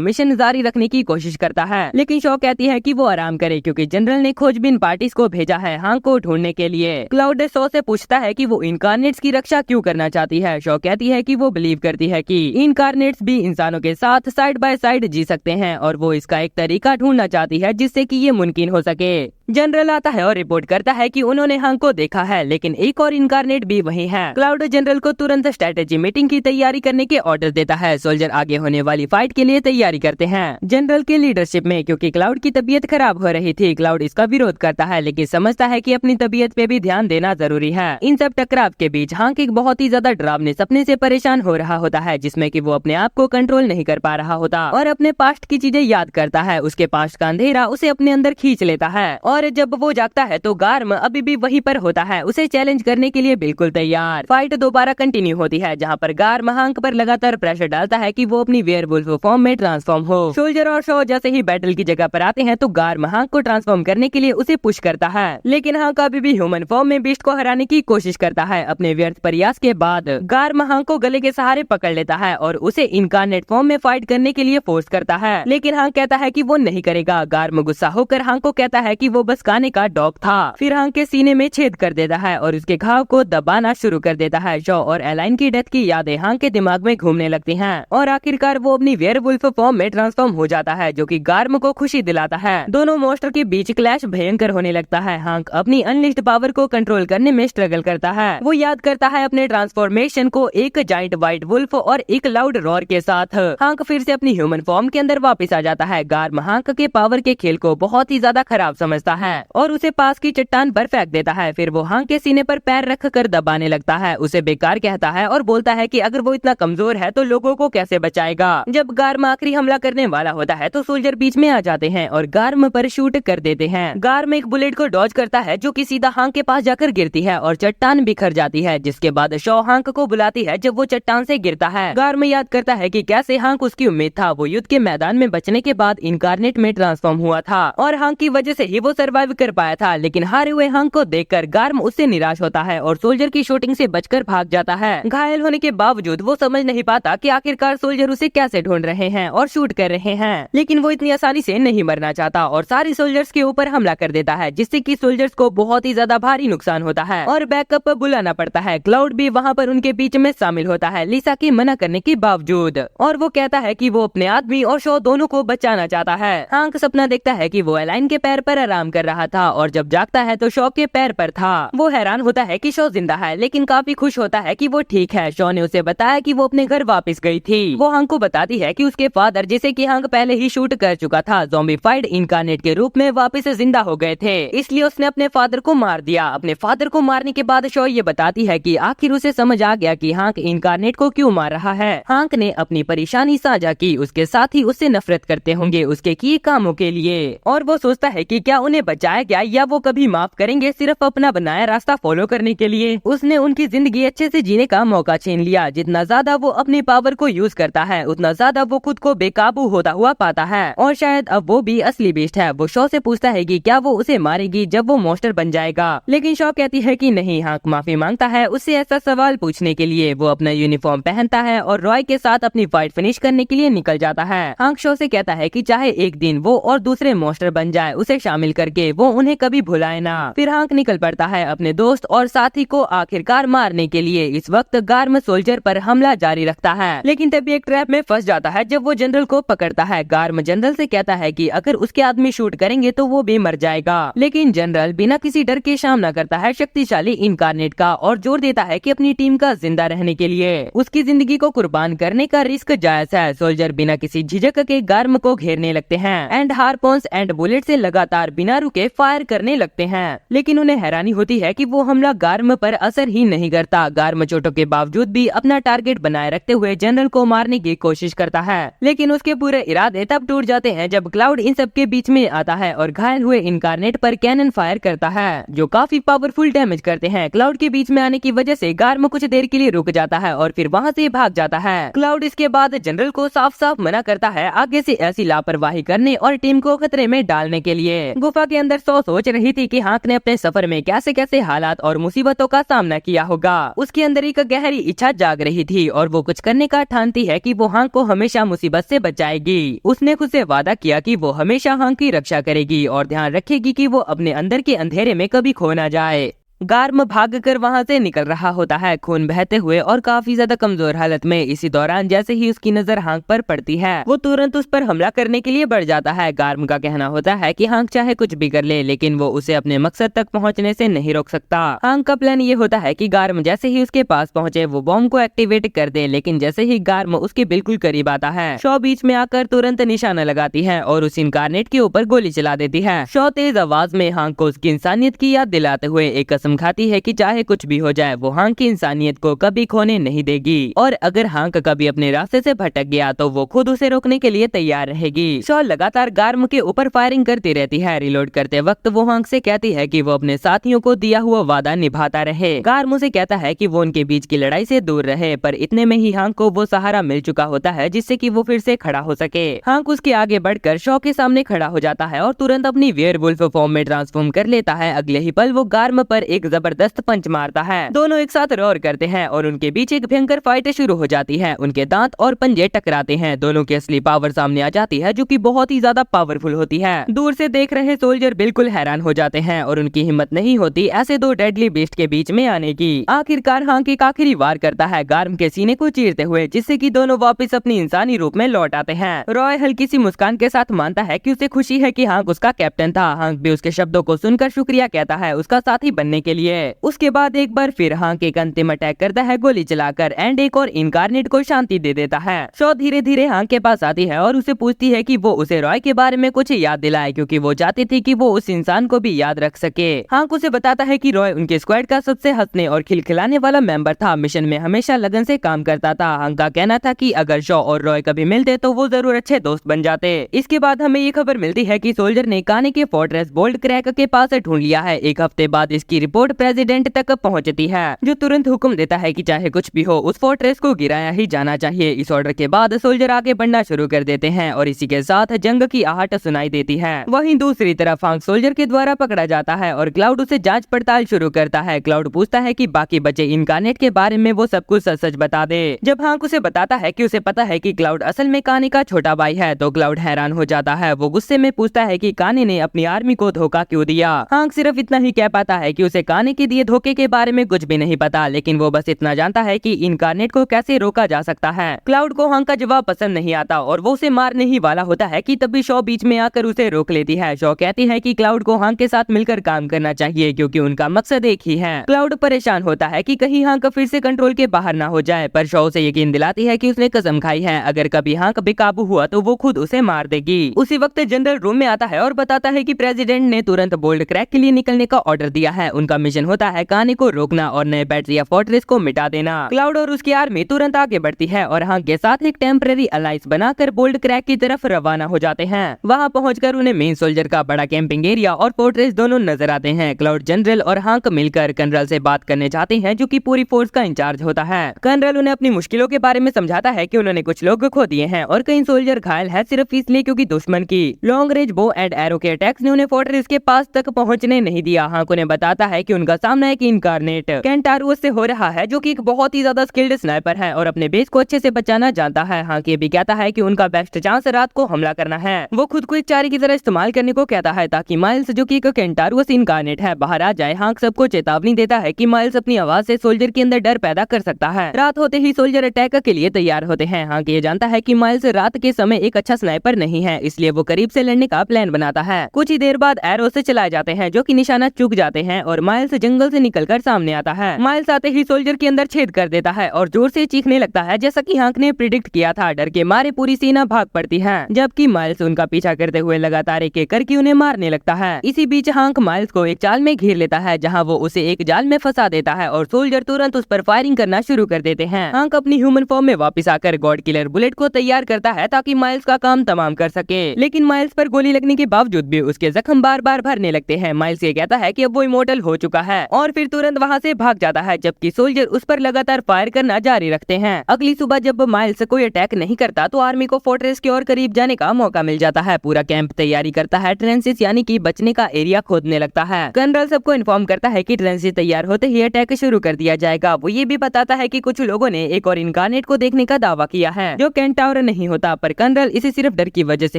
मिशन जारी रखने की कोशिश करता है लेकिन शॉ कहती है कि वो आराम करे क्योंकि जनरल ने खोजबीन पार्टीज को भेजा है हांक को ढूंढने के लिए। क्लाउड शॉ से पूछता है कि वो इनकारनेट्स की रक्षा क्यों करना चाहती है। शॉ कहती है कि वो बिलीव करती है कि इनकारनेट्स भी इंसानों के साथ साइड बाय साइड जी सकते हैं और वो इसका एक तरीका ढूंढना चाहती है जिससे कि ये मुमकिन हो सके। जनरल आता है और रिपोर्ट करता है कि उन्होंने हांक को देखा है लेकिन एक और इनकारनेट भी वही है। क्लाउड जनरल को तुरंत स्ट्रेटेजी मीटिंग की तैयारी करने के ऑर्डर देता है। सोल्जर आगे होने वाली फाइट के लिए तैयारी करते हैं जनरल के लीडरशिप में क्योंकि क्लाउड की तबीयत खराब हो रही थी। क्लाउड इसका विरोध करता है लेकिन समझता है कि अपनी तबीयत पे भी ध्यान देना जरूरी है। इन सब टकराव के बीच हांक एक बहुत ही ज्यादा डरावने सपने से परेशान हो रहा होता है जिसमें कि वो अपने आप को कंट्रोल नहीं कर पा रहा होता और अपने पास्ट की चीजें याद करता है। उसके पास्ट का अंधेरा उसे अपने अंदर खींच लेता है और जब वो जागता है तो गार्म अभी भी वहीं पर होता है, उसे चैलेंज करने के लिए बिल्कुल तैयार। फाइट दोबारा कंटिन्यू होती है जहाँ पर गार्म हांक पर लगातार प्रेशर डालता है कि वो अपनी वेयरवुल्फ फॉर्म में ट्रांसफॉर्म हो। सोल्जर और शॉ जैसे ही बैटल की जगह पर आते हैं तो गार्म हांक को ट्रांसफॉर्म करने के लिए उसे पुश करता है लेकिन हांक अभी भी ह्यूमन फॉर्म में बीस्ट को हराने की कोशिश करता है। अपने व्यर्थ प्रयास के बाद गार्म हांक को गले के सहारे पकड़ लेता है और उसे इनकारनेट फॉर्म में फाइट करने के लिए फोर्स करता है लेकिन हांक कहता है कि वो नहीं करेगा। गार्म गुस्सा होकर हांक को कहता है कि वो बस खाने का डॉग था। फिर हांक के सीने में छेद कर देता है और उसके घाव को दबाना शुरू कर देता है। शॉ और एलाइन की डेथ की यादें हांक के दिमाग में घूमने लगती हैं और आखिरकार वो अपनी वेयरवुल्फ फॉर्म में ट्रांसफॉर्म हो जाता है जो कि गार्म को खुशी दिलाता है। दोनों मॉन्स्टर के बीच क्लैश भयंकर होने लगता है। हांक अपनी अनलिस्टेड पावर को कंट्रोल करने में स्ट्रगल करता है। वो याद करता है अपने ट्रांसफॉर्मेशन को एक जाइंट व्हाइट वुल्फ और एक लाउड रॉर के साथ। हांक फिर से अपनी ह्यूमन फॉर्म के अंदर वापस आ जाता है। गार्म हांक के पावर के खेल को बहुत ही ज्यादा खराब समझता है और उसे पास की चट्टान पर फेंक देता है। फिर वो हांक के सीने पर पैर रख कर दबाने लगता है, उसे बेकार कहता है और बोलता है कि अगर वो इतना कमजोर है तो लोगों को कैसे बचाएगा। जब गार्म आखिरी हमला करने वाला होता है तो सोल्जर बीच में आ जाते हैं और गार्म पर शूट कर देते हैं। गार्म एक बुलेट को डॉज करता है जो कि सीधा हांक के पास जाकर गिरती है और चट्टान बिखर जाती है, जिसके बाद शॉ हांक को बुलाती है जब वो चट्टान से गिरता है। गार्म याद करता है कि कैसे हांक उसकी उम्मीद था। वो युद्ध के मैदान में बचने के बाद इनकारनेट में ट्रांसफॉर्म हुआ था और हांक की वजह से ही वो सर्वाइव कर पाया था, लेकिन हारे हुए हांक को देखकर गार्म उससे निराश होता है और सोल्जर की शूटिंग से बचकर भाग जाता है। घायल होने के बावजूद वो समझ नहीं पाता कि आखिरकार सोल्जर उसे कैसे ढूंढ रहे हैं और शूट कर रहे हैं, लेकिन वो इतनी आसानी से नहीं मरना चाहता और सारे सोल्जर्स के ऊपर हमला कर देता है, जिससे कि सोल्जर्स को बहुत ही ज्यादा भारी नुकसान होता है और बैकअप बुलाना पड़ता है। क्लाउड भी वहाँ पर उनके बीच में शामिल होता है लिसा के मना करने के बावजूद, और वो कहता है कि वो अपने आदमी और शॉ दोनों को बचाना चाहता है। हांक सपना देखता है कि वो एलाइन के पैर पर आराम कर रहा था और जब जागता है तो शॉ के पैर पर था। वो हैरान होता है कि शॉ जिंदा है, लेकिन काफी खुश होता है कि वो ठीक है। शॉ ने उसे बताया कि वो अपने घर वापस गई थी। वो हांक को बताती है कि उसके फादर, जिसे कि हांक पहले ही शूट कर चुका था, ज़ॉम्बीफाइड इनकारनेट के रूप में वापस जिंदा हो गए थे, इसलिए उसने अपने फादर को मार दिया। अपने फादर को मारने के बाद शॉ ये बताती है कि आखिर उसे समझ आ गया कि हांक इनकारनेट को क्यों मार रहा है। हांक ने अपनी परेशानी साझा की, उसके साथ ही उससे नफरत करते होंगे उसके किए कामों के लिए, और वो सोचता है कि क्या उन्हें बचाया गया या वो कभी माफ करेंगे सिर्फ अपना बनाया रास्ता फॉलो करने के लिए। उसने उनकी जिंदगी अच्छे से जीने का मौका छीन लिया। जितना ज्यादा वो अपनी पावर को यूज करता है उतना ज्यादा वो खुद को बेकाबू होता हुआ पाता है और शायद अब वो भी असली बीस्ट है। वो शॉ से पूछता है कि क्या वो उसे मारेगी जब वो मॉन्स्टर बन जाएगा, लेकिन शॉ कहती है कि नहीं। हांक माफी मांगता है उससे ऐसा सवाल पूछने के लिए। वो अपना यूनिफॉर्म पहनता है और रॉय के साथ अपनी फाइट फिनिश करने के लिए निकल जाता है। हांक शॉ से कहता है कि चाहे एक दिन वो और दूसरे मॉन्स्टर बन जाए उसे शामिल करके वो उन्हें कभी भुलाए ना। फिर हांक निकल पड़ता है अपने दोस्त और साथी को आखिरकार मारने के लिए। इस वक्त गार्म सोल्जर पर हमला जारी रखता है, लेकिन तभी एक ट्रैप में फंस जाता है जब वो जनरल को पकड़ता है। गार्म जनरल से कहता है कि अगर उसके आदमी शूट करेंगे तो वो भी मर जाएगा, लेकिन जनरल बिना किसी डर के सामना करता है शक्तिशाली इनकारनेट का और जोर देता है कि अपनी टीम का जिंदा रहने के लिए उसकी जिंदगी को कुर्बान करने का रिस्क जायज है। सोल्जर बिना किसी झिझक के गार्म को घेरने लगते हैं एंड हार्पॉन्स एंड बुलेट से लगातार बिना रुके फायर करने लगते हैं, लेकिन उन्हें हैरानी होती है कि वो हमला गार्म पर असर ही नहीं करता। गार्म चोटों के बावजूद भी अपना टारगेट बनाए रखते हुए जनरल को मारने की कोशिश करता है, लेकिन उसके पूरे इरादे तब टूट जाते हैं जब क्लाउड इन सब के बीच में आता है और घायल हुए इनकारनेट पर कैनन फायर करता है जो काफी पावरफुल डैमेज करते हैं। क्लाउड के बीच में आने की वजह से गार्म कुछ देर के लिए रुक जाता है और फिर वहाँ से भाग जाता है। क्लाउड इसके बाद जनरल को साफ साफ मना करता है आगे से ऐसी लापरवाही करने और टीम को खतरे में डालने के लिए। गुफा के अंदर सौ सोच रही थी कि हांक ने अपने सफर में कैसे कैसे हालात और मुसीबतों का सामना किया होगा। उसके अंदर एक गहरी इच्छा जाग रही थी और वो कुछ करने का ठानती है कि वो हांक को हमेशा मुसीबत से बचाएगी। उसने खुद से वादा किया कि वो हमेशा हांक की रक्षा करेगी और ध्यान रखेगी कि वो अपने अंदर के अंधेरे में कभी खो ना जाए। गार्म भागकर वहां से निकल रहा होता है, खून बहते हुए और काफी ज्यादा कमजोर हालत में। इसी दौरान जैसे ही उसकी नजर हांक पर पड़ती है वो तुरंत उस पर हमला करने के लिए बढ़ जाता है। गार्म का कहना होता है कि हांक चाहे कुछ भी कर ले लेकिन वो उसे अपने मकसद तक पहुंचने से नहीं रोक सकता। हांक का प्लान ये होता है कि गार्म जैसे ही उसके पास पहुंचे वो बॉम्ब को एक्टिवेट कर दे, लेकिन जैसे ही गार्म उसके बिल्कुल करीब आता है शॉ बीच में आकर तुरंत निशाना लगाती है और उस इनकारनेट के ऊपर गोली चला देती है। शॉ तेज आवाज में हांक को उसकी इंसानियत की याद दिलाते हुए एक कसम खाती है कि चाहे कुछ भी हो जाए वो हांक की इंसानियत को कभी खोने नहीं देगी और अगर हांक कभी अपने रास्ते से भटक गया तो वो खुद उसे रोकने के लिए तैयार रहेगी। शॉ लगातार गार्म के ऊपर फायरिंग करती रहती है। रिलोड करते वक्त वो हांक से कहती है कि वो अपने साथियों को दिया हुआ वादा निभाता रहे। गार्म उसे कहता है कि वो उनके बीच की लड़ाई से दूर रहे, पर इतने में ही हांक को वो सहारा मिल चुका होता है जिससे कि वो फिर से खड़ा हो सके। हांक उसके आगे बढ़कर शॉ के सामने खड़ा हो जाता है और तुरंत अपनी वेयरवुल्फ फॉर्म में ट्रांसफॉर्म कर लेता है। अगले ही पल वो गार्म पर एक जबरदस्त पंच मारता है। दोनों एक साथ रोर करते हैं और उनके बीच एक भयंकर फाइट शुरू हो जाती है। उनके दांत और पंजे टकराते हैं। दोनों की असली पावर सामने आ जाती है जो कि बहुत ही ज्यादा पावरफुल होती है। दूर से देख रहे सोल्जर बिल्कुल हैरान हो जाते हैं और उनकी हिम्मत नहीं होती ऐसे दो डेडली बीस्ट के बीच में आने की। आखिरकार हांक एक आखिरी वार करता है गार्म के सीने को चीरते हुए, जिससे कि दोनों वापस अपनी इंसानी रूप में लौट आते हैं। रॉय हल्की सी मुस्कान के साथ मानता है कि उसे खुशी है कि हांक उसका कैप्टन था। हांक भी उसके शब्दों को सुनकर शुक्रिया कहता है उसका साथी बनने के लिए। उसके बाद एक बार फिर हांक एक अंतिम अटैक करता है गोली चलाकर एंड एक और इनकारनेट को शांति दे देता है। शॉ धीरे धीरे हांक के पास आती है और उसे पूछती है कि वो उसे रॉय के बारे में कुछ याद दिलाए, क्योंकि वो चाहती थी कि वो उस इंसान को भी याद रख सके। हांक उसे बताता है कि रॉय उनके स्क्वाड का सबसे हंसने और खिलखिलाने वाला मेंबर था, मिशन में हमेशा लगन से काम करता था। हांक का कहना था कि अगर शॉ और रॉय कभी मिलते तो वो जरूर अच्छे दोस्त बन जाते। इसके बाद हमें ये खबर मिलती है कि सोल्जर ने काने के फोर्ट्रेस बोल्ट क्रैक के पास ढूंढ लिया है। एक हफ्ते बाद इसकी रिपोर्ट प्रेसिडेंट तक पहुंचती है, जो तुरंत हुक्म देता है कि चाहे कुछ भी हो उस फोर्ट्रेस को गिराया ही जाना चाहिए। इस ऑर्डर के बाद सोल्जर आगे बढ़ना शुरू कर देते हैं और इसी के साथ जंग की आहट सुनाई देती है। वहीं दूसरी तरफ हांक सोल्जर के द्वारा पकड़ा जाता है और क्लाउड उसे जांच पड़ताल शुरू करता है। क्लाउड पूछता है कि बाकी बचे इनकारनेट के बारे में वो सब कुछ सच सच बता दे। जब हांक उसे बताता है कि उसे पता है कि क्लाउड असल में काने का छोटा भाई है तो क्लाउड हैरान हो जाता है। वो गुस्से में पूछता है कि काने ने अपनी आर्मी को धोखा क्यों दिया। हांक सिर्फ इतना ही कह पाता है कि उसे काने के दिए धोखे के बारे में कुछ भी नहीं पता, लेकिन वो बस इतना जानता है कि इनकारनेट को कैसे रोका जा सकता है। क्लाउड को हांक का जवाब पसंद नहीं आता और वो उसे मारने ही वाला होता है कि तभी शॉ बीच में आकर उसे रोक लेती है। शॉ कहती है कि क्लाउड को हांक के साथ मिलकर काम करना चाहिए क्योंकि उनका मकसद एक ही है। क्लाउड परेशान होता है कि कहीं हांक फिर से कंट्रोल के बाहर ना हो जाए, पर शॉ उसे यकीन दिलाती है कि उसने कसम खाई है अगर कभी हांक बेकाबू हुआ तो वो खुद उसे मार देगी। उसी वक्त जनरल रूम में आता है और बताता है कि प्रेसिडेंट ने तुरंत बोल्ट क्रैक के लिए निकलने का ऑर्डर दिया है। उनका उनका मिशन होता है कहानी को रोकना और नए बैटरी या फोर्ट्रेस को मिटा देना। क्लाउड और उसकी आर्मी तुरंत आगे बढ़ती है और हांक के साथ एक टेम्पररी अलायंस बनाकर बोल्ड क्रैक की तरफ रवाना हो जाते हैं। वहां पहुंचकर उन्हें मेन सोल्जर का बड़ा कैंपिंग एरिया और फोर्ट्रेस दोनों नजर आते हैं। क्लाउड जनरल और हांक मिलकर कर्नल से बात करने जाते हैं जो कि पूरी फोर्स का इंचार्ज होता है। कर्नल उन्हें अपनी मुश्किलों के बारे में समझाता है कि उन्होंने कुछ लोग खो दिए हैं और कई सोल्जर घायल है सिर्फ इसलिए क्योंकि दुश्मन की long range bow and arrow के अटैक्स ने उन्हें फोर्ट्रेस के पास तक पहुंचने नहीं दिया। हांक उन्हें बताता है कि उनका सामना एक इनकारनेट केंटारुस से हो रहा है जो कि एक बहुत ही ज्यादा स्किल्ड स्नाइपर है और अपने बेस को अच्छे से बचाना जानता है। हांक ये भी कहता है कि उनका बेस्ट चांस रात को हमला करना है। वो खुद को एक चारी की तरह इस्तेमाल करने को कहता है ताकि माइल्स जो कि एक केंटारुस इनकारनेट है बाहर आ जाए। हांक सबको चेतावनी देता है कि माइल्स अपनी आवाज से सोल्जर के अंदर डर पैदा कर सकता है। रात होते ही सोल्जर अटैक के लिए तैयार होते हैं। हांक ये जानता है कि माइल्स रात के समय एक अच्छा स्नाइपर नहीं है, इसलिए वो करीब से लड़ने का प्लान बनाता है। कुछ ही देर बाद एरो से चलाए जाते हैं जो कि निशाना चूक जाते हैं और माइल्स जंगल से निकलकर सामने आता है। माइल्स आते ही सोल्जर के अंदर छेद कर देता है और जोर से चीखने लगता है जैसा कि हांक ने प्रिडिक्ट किया था। डर के मारे पूरी सेना भाग पड़ती है जबकि माइल्स उनका पीछा करते हुए लगातार एक एक करके उन्हें मारने लगता है। इसी बीच हांक माइल्स को एक जाल में घेर लेता है जहां वो उसे एक जाल में फंसा देता है और सोल्जर तुरंत उस पर फायरिंग करना शुरू कर देते हैं। हांक अपनी ह्यूमन फॉर्म में वापस आकर गॉड किलर बुलेट को तैयार करता है ताकि माइल्स का काम तमाम कर सके, लेकिन माइल्स पर गोली लगने के बावजूद भी उसके जख्म बार बार भरने लगते हैं। माइल्स ये कहता है कि अब वो इमोर्टल हो चुका है और फिर तुरंत वहाँ से भाग जाता है जबकि सोल्जर उस पर लगातार फायर करना जारी रखते हैं। अगली सुबह जब माइल्स कोई अटैक नहीं करता तो आर्मी को फोर्ट्रेस के और करीब जाने का मौका मिल जाता है। पूरा कैंप तैयारी करता है, ट्रेंसेस यानी कि बचने का एरिया खोदने लगता है। कर्नल सबको इन्फॉर्म करता है कि ट्रेंसेस तैयार होते ही अटैक शुरू कर दिया जाएगा। वो ये भी बताता है कि कुछ लोगों ने एक और इनकारनेट को देखने का दावा किया है जो केंटाउर नहीं होता, पर कर्नल इसे सिर्फ डर की वजह से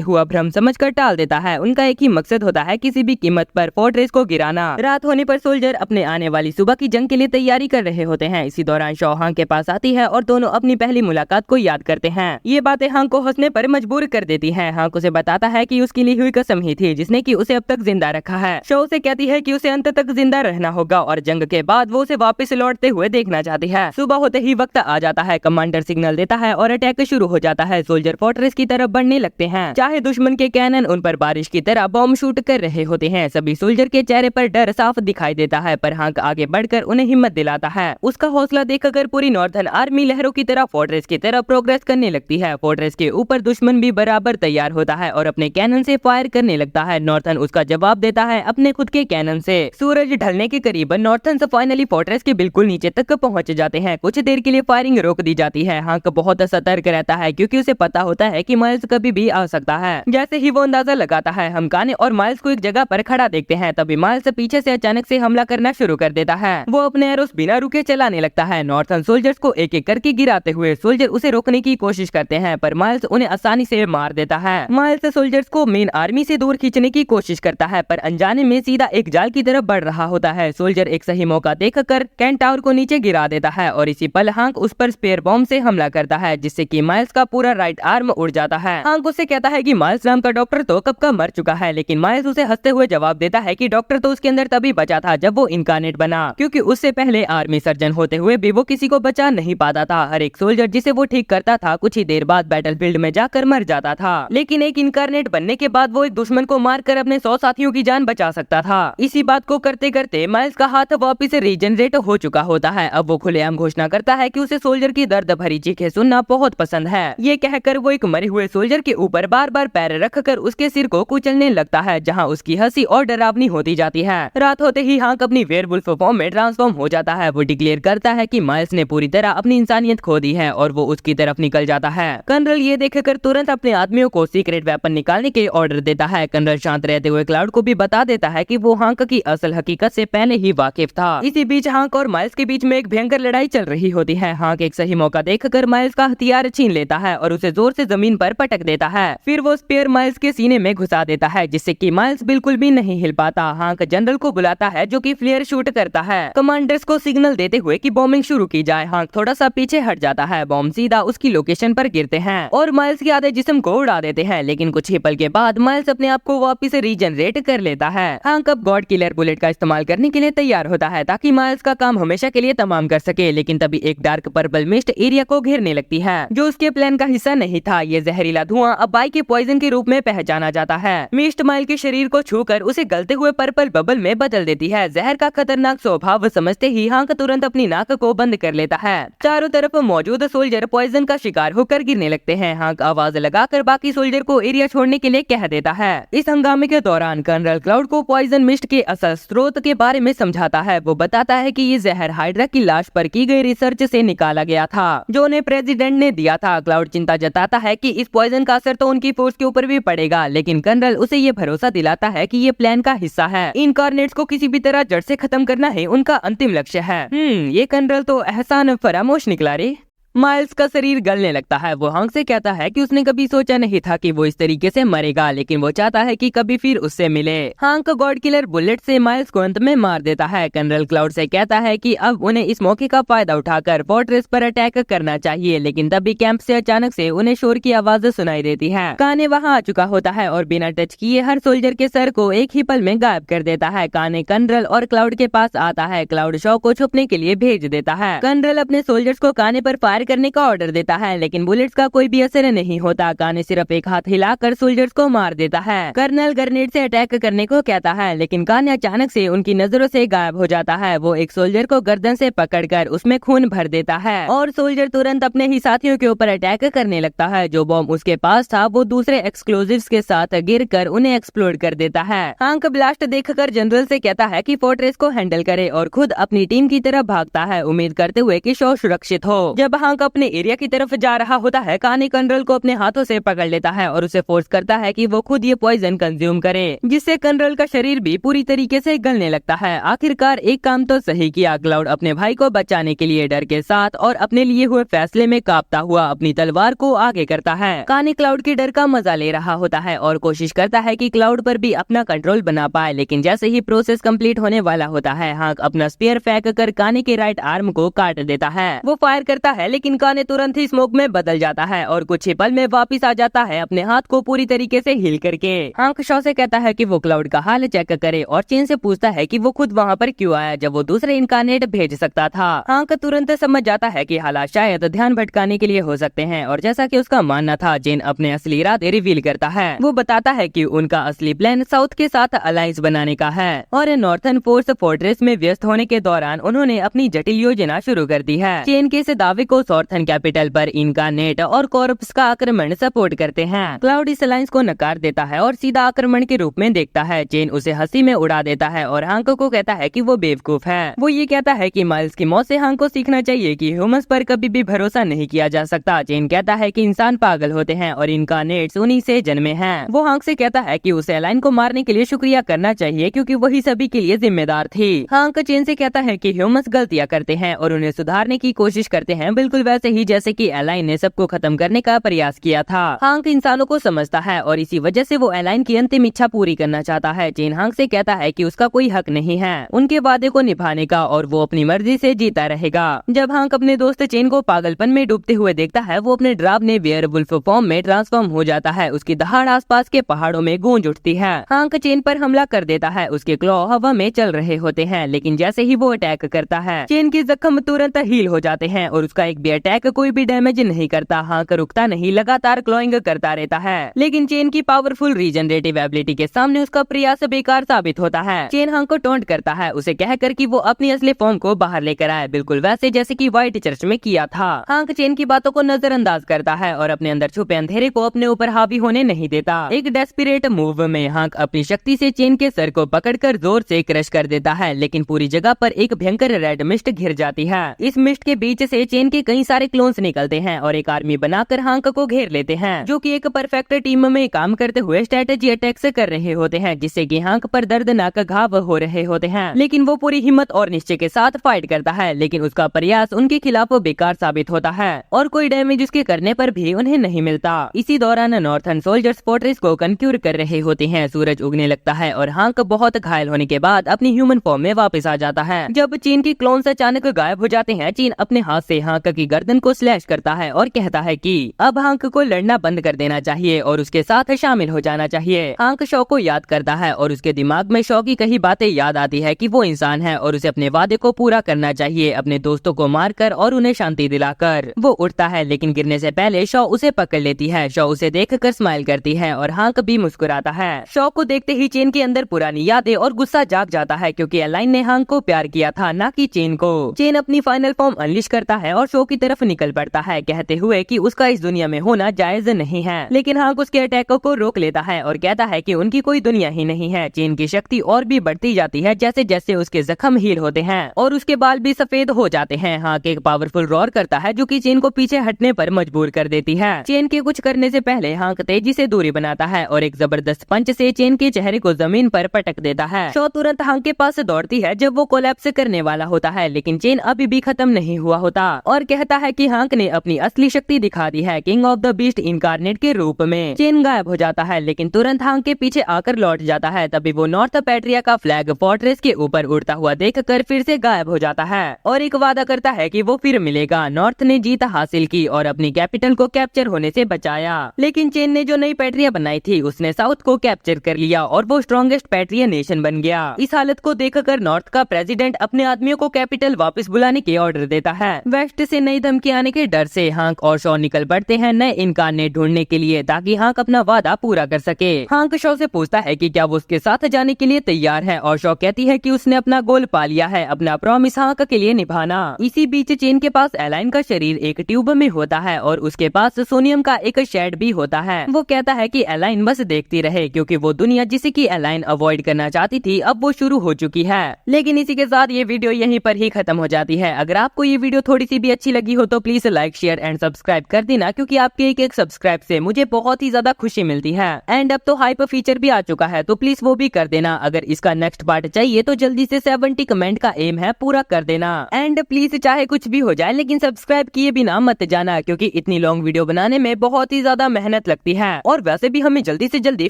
हुआ भ्रम समझकर टाल देता है। उनका एक ही मकसद होता है किसी भी कीमत पर फोर्ट्रेस को गिराना। रात होने पर सोल्जर अपने आने वाली सुबह की जंग के लिए तैयारी कर रहे होते हैं। इसी दौरान शॉ हांक के पास आती है और दोनों अपनी पहली मुलाकात को याद करते हैं। ये बातें हांक को हंसने पर मजबूर कर देती हैं। हांक उसे बताता है कि उसकी ली हुई कसम ही थी जिसने कि उसे अब तक जिंदा रखा है। शॉ उसे कहती है कि उसे अंत तक जिंदा रहना होगा और जंग के बाद वो उसे वापस लौटते हुए देखना चाहती है। सुबह होते ही वक्त आ जाता है, कमांडर सिग्नल देता है और अटैक शुरू हो जाता है। सोल्जर फोर्ट्रेस की तरफ बढ़ने लगते हैं चाहे दुश्मन के कैनन उन पर बारिश की तरह बॉम्ब शूट कर रहे होते हैं। सभी सोल्जर के चेहरे पर डर साफ दिखाई देता है पर हांक आगे बढ़कर उन्हें हिम्मत दिलाता है। उसका हौसला देखकर पूरी नॉर्थर्न आर्मी लहरों की तरह फोर्ट्रेस की तरफ प्रोग्रेस करने लगती है। फोर्ट्रेस के ऊपर दुश्मन भी बराबर तैयार होता है और अपने कैनन से फायर करने लगता है। नॉर्थर्न उसका जवाब देता है अपने खुद के कैनन से। सूरज ढलने के करीब नॉर्थर्न फाइनली फोर्ट्रेस के बिल्कुल नीचे तक पहुंच जाते हैं। कुछ देर के लिए फायरिंग रोक दी जाती है। हांक बहुत सतर्क रहता है क्योंकि उसे पता होता है कि माइल्स कभी भी आ सकता है। जैसे ही वो अंदाजा लगाता है हम काने और माइल्स को एक जगह पर खड़ा देखते हैं, तभी माइल्स पीछे से अचानक से हमला करना शुरू कर देता है। वो अपने एरोस बिना रुके चलाने लगता है। नॉर्थर्न सोल्जर्स को एक एक करके गिराते हुए सोल्जर उसे रोकने की कोशिश करते हैं पर माइल्स उन्हें आसानी से मार देता है। माइल्स सोल्जर्स को मेन आर्मी से दूर खींचने की कोशिश करता है पर अनजाने में सीधा एक जाल की तरफ बढ़ रहा होता है। सोल्जर एक सही मौका देखकर केंटाउर को नीचे गिरा देता है और इसी पल हांक उस पर स्पेयर बॉम्ब से हमला करता है जिससे कि माइल्स का पूरा राइट आर्म उड़ जाता है। हांक उससे कहता है कि माइल्स नाम का डॉक्टर तो कब का मर चुका है, लेकिन माइल्स उसे हंसते हुए जवाब देता है कि डॉक्टर तो उसके अंदर तभी बचा था जब वो इनकारनेट बना, क्योंकि उससे पहले आर्मी सर्जन होते हुए भी वो किसी को बचा नहीं पाता था। हर एक सोल्जर जिसे वो ठीक करता था कुछ ही देर बाद बैटलफील्ड में जाकर मर जाता था, लेकिन एक इनकारनेट बनने के बाद वो एक दुश्मन को मारकर अपने 100 साथियों की जान बचा सकता था। इसी बात को करते करते माइल्स का हाथ वापिस रीजनरेट हो चुका होता है। अब वो खुलेआम घोषणा करता है कि उसे सोल्जर की दर्द भरी चीखें सुनना बहुत पसंद है। ये कहकर वो एक मरे हुए सोल्जर के ऊपर बार बार पैर रखकर उसके सिर को कुचलने लगता है जहां उसकी हंसी और डरावनी होती जाती है। रात होते ही हांक अपनी वेयरवुल्फ फॉर्म में ट्रांसफॉर्म हो जाता है। वो डिक्लेयर करता है कि माइल्स ने पूरी तरह अपनी इंसानियत खो दी है और वो उसकी तरफ निकल जाता है। कर्नल ये देखकर तुरंत अपने आदमियों को सीक्रेट वेपन निकालने के ऑर्डर देता है। कर्नल शांत रहते हुए क्लाउड को भी बता देता है कि वो हांक की असल हकीकत से पहले ही वाकिफ था। इसी बीच हांक और माइल्स के बीच में एक भयंकर लड़ाई चल रही होती है। हांक एक सही मौका देखकर माइल्स का हथियार छीन लेता है और उसे जोर से जमीन पर पटक देता है। फिर वो स्पेयर माइल्स के सीने में घुसा देता है जिससे कि माइल्स बिल्कुल भी नहीं हिल पाता। हांक जनरल को बुलाता है जो कि फ्लेयर शूट करता है। कमांडर्स को सिग्नल देते हुए कि बॉम्बिंग शुरू की जाए। हांक थोड़ा सा पीछे हट जाता है। बॉम्ब सीधा उसकी लोकेशन पर गिरते हैं और माइल्स के आधे जिस्म को उड़ा देते हैं, लेकिन कुछ ही पल के बाद माइल्स अपने आप को वापस रीजनरेट कर लेता है। हांक अब गॉड किलर बुलेट का इस्तेमाल करने के लिए तैयार होता है ताकि माइल्स का काम हमेशा के लिए तमाम कर सके, लेकिन तभी एक डार्क पर्पल मिस्ट एरिया को घेरने लगती है जो उसके प्लान का हिस्सा नहीं था। ये जहरीला धुआं अब बाई के पॉइजन के रूप में पहचाना जाता है। मिस्ट माइल के शरीर को छूकर उसे गलते हुए पर्पल बबल में बदल देती है। है। जहर का खतरनाक स्वभाव समझते ही हांक तुरंत अपनी नाक को बंद कर लेता है। चारों तरफ मौजूद सोल्जर पॉइजन का शिकार होकर गिरने लगते हैं। हांक आवाज लगाकर बाकी सोल्जर को एरिया छोड़ने के लिए कह देता है। इस हंगामे के दौरान कर्नल क्लाउड को पॉइजन मिस्ट के असल स्रोत के बारे में समझाता है। वो बताता है कि ये जहर हाइड्रा की लाश पर की गई रिसर्च से निकाला गया था जो उन्हें प्रेसिडेंट ने दिया था। क्लाउड चिंता जताता है कि इस पॉइजन का असर तो उनकी फोर्स के ऊपर भी पड़ेगा, लेकिन कर्नल उसे ये भरोसा दिलाता है कि ये प्लान का हिस्सा है। इनकार्नेट्स को किसी भी तरह जड़ से खत्म करना ही उनका अंतिम लक्ष्य है। ये कर्नल तो एहसान फरामोश निकला रे। माइल्स का शरीर गलने लगता है। वो हांक से कहता है कि उसने कभी सोचा नहीं था कि वो इस तरीके से मरेगा, लेकिन वो चाहता है कि कभी फिर उससे मिले। हांक गॉड किलर बुलेट से माइल्स को अंत में मार देता है। कर्नल क्लाउड से कहता है कि अब उन्हें इस मौके का फायदा उठाकर फोर्ट्रेस पर अटैक करना चाहिए, लेकिन तभी कैंप से अचानक से उन्हें शोर की आवाज सुनाई देती है। काने वहाँ आ चुका होता है और बिना टच किए हर सोल्जर के सर को एक ही पल में गायब कर देता है। काने कर्नल और क्लाउड के पास आता है। क्लाउड शॉ को छुपने के लिए भेज देता है। कर्नल अपने सोल्जर्स को काने पर फायर करने का ऑर्डर देता है, लेकिन बुलेट्स का कोई भी असर नहीं होता। काने सिर्फ एक हाथ हिलाकर सोल्जर्स को मार देता है। कर्नल ग्रेनेड से अटैक करने को कहता है, लेकिन काने अचानक से उनकी नजरों से गायब हो जाता है। वो एक सोल्जर को गर्दन से पकड़कर उसमें खून भर देता है और सोल्जर तुरंत अपने ही साथियों के ऊपर अटैक करने लगता है। जो बॉम्ब उसके पास था वो दूसरे एक्सप्लोजिव्स के साथ गिरकर उन्हें एक्सप्लोड कर देता है। हांक ब्लास्ट देखकर जनरल से कहता है कि फोर्ट्रेस को हैंडल करे और खुद अपनी टीम की तरफ भागता है, उम्मीद करते हुए कि शो सुरक्षित हो। जब हांक अपने एरिया की तरफ जा रहा होता है, काने कर्नल को अपने हाथों से पकड़ लेता है और उसे फोर्स करता है कि वो खुद ये पॉइजन कंज्यूम करे, जिससे कर्नल का शरीर भी पूरी तरीके से गलने लगता है। आखिरकार एक काम तो सही किया। क्लाउड अपने भाई को बचाने के लिए डर के साथ और अपने लिए हुए फैसले में कांपता हुआ अपनी तलवार को आगे करता है। काने क्लाउड के डर का मजा ले रहा होता है और कोशिश करता है कि क्लाउड पर भी अपना कंट्रोल बना पाए, लेकिन जैसे ही प्रोसेस कंप्लीट होने वाला होता है, हांक अपना स्पीयर फेंक कर काने के राइट आर्म को काट देता है। वो फायर करता है, लेकिन काने तुरंत ही स्मोक में बदल जाता है और कुछ ही पल में वापिस आ जाता है, अपने हाथ को पूरी तरीके से हिल करके। हांक शॉ से कहता है कि वो क्लाउड का हाल चेक करे और चेन से पूछता है कि वो खुद वहाँ पर क्यों आया जब वो दूसरे इनकार्नेट भेज सकता था। हांक तुरंत समझ जाता है कि हालात शायद ध्यान भटकाने के लिए हो सकते हैं और जैसा कि उसका मानना था, जेन अपने असली इरादे रिवील करता है। वो बताता है कि उनका असली प्लान साउथ के साथ अलायंस बनाने का है और नॉर्थन फोर्स फोर्ट्रेस में व्यस्त होने के दौरान उन्होंने अपनी जटिल योजना शुरू कर दी है। चेन के इस दावे को सॉर्थन कैपिटल पर इनकार्नेट और कॉर्प्स का आक्रमण सपोर्ट करते हैं। क्लाउड इस अलायंस को नकार देता है और सीधा आक्रमण के रूप में देखता है। चेन उसे हंसी में उड़ा देता है और हांक को कहता है कि वो बेवकूफ है। वो ये कहता है कि माइल्स की मौत से हांक को सीखना चाहिए कि ह्यूमंस पर कभी भी भरोसा नहीं किया जा सकता। चेन कहता है कि इंसान पागल होते हैं और इनकार्नेट्स उन्हीं से जन्मे हैं। वो हांक से कहता है कि उसे अलायन को मारने के लिए शुक्रिया करना चाहिए क्योंकि वही सभी के लिए जिम्मेदार थी। हांक चेन से कहता है कि ह्यूमंस गलतियां करते हैं और उन्हें सुधारने की कोशिश करते हैं, बिल्कुल वैसे ही जैसे कि अलायन ने सबको खत्म करने का प्रयास किया था। हांक इंसानों को समझता है और इसी वजह से वो अलायन की अंतिम इच्छा पूरी करना चाहता है। चेन हांक से कहता है कि उसका कोई हक नहीं है उनके वादे को निभाने का और वो अपनी मर्जी से जीता रहेगा। जब हांक अपने दोस्त चेन को पागलपन में डूबते हुए देखता है, वो अपने डरावने वेयरवुल्फ फॉर्म में ट्रांसफॉर्म हो जाता है। उसकी दहाड़ आसपास के पहाड़ों में गूंज उठती है। हांक चेन पर हमला कर देता है। उसके क्लॉ हवा में चल रहे होते हैं, लेकिन जैसे ही वो अटैक करता है, चेन के जख्म तुरंत हील हो जाते हैं और उसका एक भी अटैक कोई भी डैमेज नहीं करता। हांक रुकता नहीं, लगातार क्लॉइंग करता रहता है, लेकिन चेन की पावरफुल रीजनरेटिव एबिलिटी के सामने उसका प्रयास बेकार साबित होता है। चेन हांक को टोंट करता है, उसे कहकर कि वो अपनी असली फॉर्म को बाहर लेकर आए, बिल्कुल वैसे जैसे कि व्हाइट चर्च में किया था। हांक चेन की बातों को नजरअंदाज करता है और अपने अंदर छुपे अंधेरे को अपने ऊपर हावी होने नहीं देता। एक डेस्परेट मूव में हांक अपनी शक्ति से चेन के सर को पकड़कर जोर से क्रश कर देता है, लेकिन पूरी जगह पर एक भयंकर रेड मिस्ट घिर जाती है। इस मिस्ट के बीच से चेन के कई सारे क्लोन्स निकलते हैं और एक आर्मी बनाकर हांक को घेर लेते हैं, जो कि एक परफेक्ट टीम में काम करते हुए स्ट्रेटेजी अटैक्स कर रहे होते हैं, जिससे कि हांक पर दर्दनाक घाव हो रहे होते हैं। लेकिन वो पूरी हिम्मत और निश्चय के साथ फाइट करता है, लेकिन उसका प्रयास उनके खिलाफ बेकार साबित होता है और कोई डैमेज उसके करने पर भी उन्हें नहीं मिलता। इसी दौरान नॉर्थन सोल्जर्स फोर्ट्रेस को कंक्यूर कर रहे होते हैं। सूरज उगने लगता है और हांक बहुत घायल होने के बाद अपनी ह्यूमन फॉर्म में वापस आ जाता है। जब चीन की क्लोन्स अचानक गायब हो जाते हैं, चीन अपने हाथ से हांक की की गर्दन को स्लैश करता है और कहता है कि अब हांक को लड़ना बंद कर देना चाहिए और उसके साथ शामिल हो जाना चाहिए। हांक शॉ को याद करता है और उसके दिमाग में शॉ की कई बातें याद आती है कि वो इंसान है और उसे अपने वादे को पूरा करना चाहिए, अपने दोस्तों को मारकर और उन्हें शांति दिलाकर। वो उठता है लेकिन गिरने से पहले शॉ उसे पकड़ लेती है। शॉ उसे देखकर स्माइल करती है और हांक भी मुस्कुराता है। शॉ को देखते ही चेन के अंदर पुरानी यादें और गुस्सा जाग जाता है क्योंकि एलाइन ने हांक को प्यार किया था, ना कि चेन को। चेन अपनी फाइनल फॉर्म अनलिश करता है और शॉ की तरफ निकल पड़ता है, कहते हुए कि उसका इस दुनिया में होना जायज नहीं है। लेकिन हांक उसके अटैक को रोक लेता है और कहता है कि उनकी कोई दुनिया ही नहीं है। चेन की शक्ति और भी बढ़ती जाती है जैसे जैसे उसके जख्म हील होते हैं और उसके बाल भी सफेद हो जाते हैं। हांक एक पावरफुल रॉर करता है जो कि चेन को पीछे हटने पर मजबूर कर देती है। चेन के कुछ करने से पहले हांक तेजी से दूरी बनाता है और एक जबरदस्त पंच से चेन के चेहरे को जमीन पर पटक देता है। शॉ तुरंत हांक के पास दौड़ती है जब वो कोलैप्स करने वाला होता है, लेकिन चेन अभी भी खत्म नहीं हुआ होता और कहता है कि हांक ने अपनी असली शक्ति दिखा दी है, king of the beast incarnate के रूप में। चेन गायब हो जाता है लेकिन तुरंत हांक के पीछे आकर लौट जाता है। तभी वो नॉर्थ पैट्रिया का फ्लैग फोर्ट्रेस के ऊपर उड़ता हुआ देखकर फिर से गायब हो जाता है और एक वादा करता है कि वो फिर मिलेगा। नॉर्थ ने जीत हासिल की और अपनी कैपिटल को कैप्चर होने से बचाया, लेकिन चेन ने जो नई पैट्रिया बनाई थी उसने साउथ को कैप्चर कर लिया और वो स्ट्रॉन्गेस्ट पैट्रिया नेशन बन गया। इस हालत को देखकर नॉर्थ का प्रेसिडेंट अपने आदमियों को कैपिटल वापस बुलाने के ऑर्डर देता है। वेस्ट से नई धमकी आने के डर से हांक और शॉ निकल पड़ते हैं नए इनकारनेट ढूंढने के लिए ताकि हांक अपना वादा पूरा कर सके। हांक शॉ से पूछता है कि क्या वो उसके साथ जाने के लिए तैयार है और शॉ कहती है कि उसने अपना गोल पा लिया है, अपना प्रॉमिस हांक के लिए निभाना। इसी बीच चेन के पास एलाइन का शरीर एक ट्यूब में होता है और उसके पास सोनियम का एक शेड भी होता है। वो कहता है कि एलाइन बस देखती रहे क्योंकि वो दुनिया जिसे की एलाइन अवॉइड करना चाहती थी अब वो शुरू हो चुकी है। लेकिन इसी के साथ ये वीडियो यहीं पर ही खत्म हो जाती है। अगर आपको ये वीडियो थोड़ी सी भी अच्छी लगी हो तो please like share and subscribe कर देना क्योंकि आपके एक सब्सक्राइब से मुझे बहुत ही ज्यादा खुशी मिलती है। एंड अब तो हाइप फीचर भी आ चुका है तो प्लीज वो भी कर देना। अगर इसका नेक्स्ट पार्ट चाहिए तो जल्दी से 70 कमेंट का एम है, पूरा कर देना। एंड प्लीज चाहे कुछ भी हो जाए लेकिन सब्सक्राइब किए बिना मत जाना क्योंकि इतनी लॉन्ग वीडियो बनाने में बहुत ही ज्यादा मेहनत लगती है और वैसे भी हमें जल्दी से जल्दी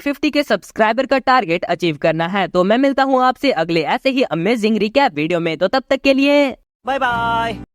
50 के सब्सक्राइबर का टारगेट अचीव करना है। तो मैं मिलता हूँ आपसे अगले ऐसे ही अमेजिंग रिकैप वीडियो में, तो तब तक के लिए बाय बाय।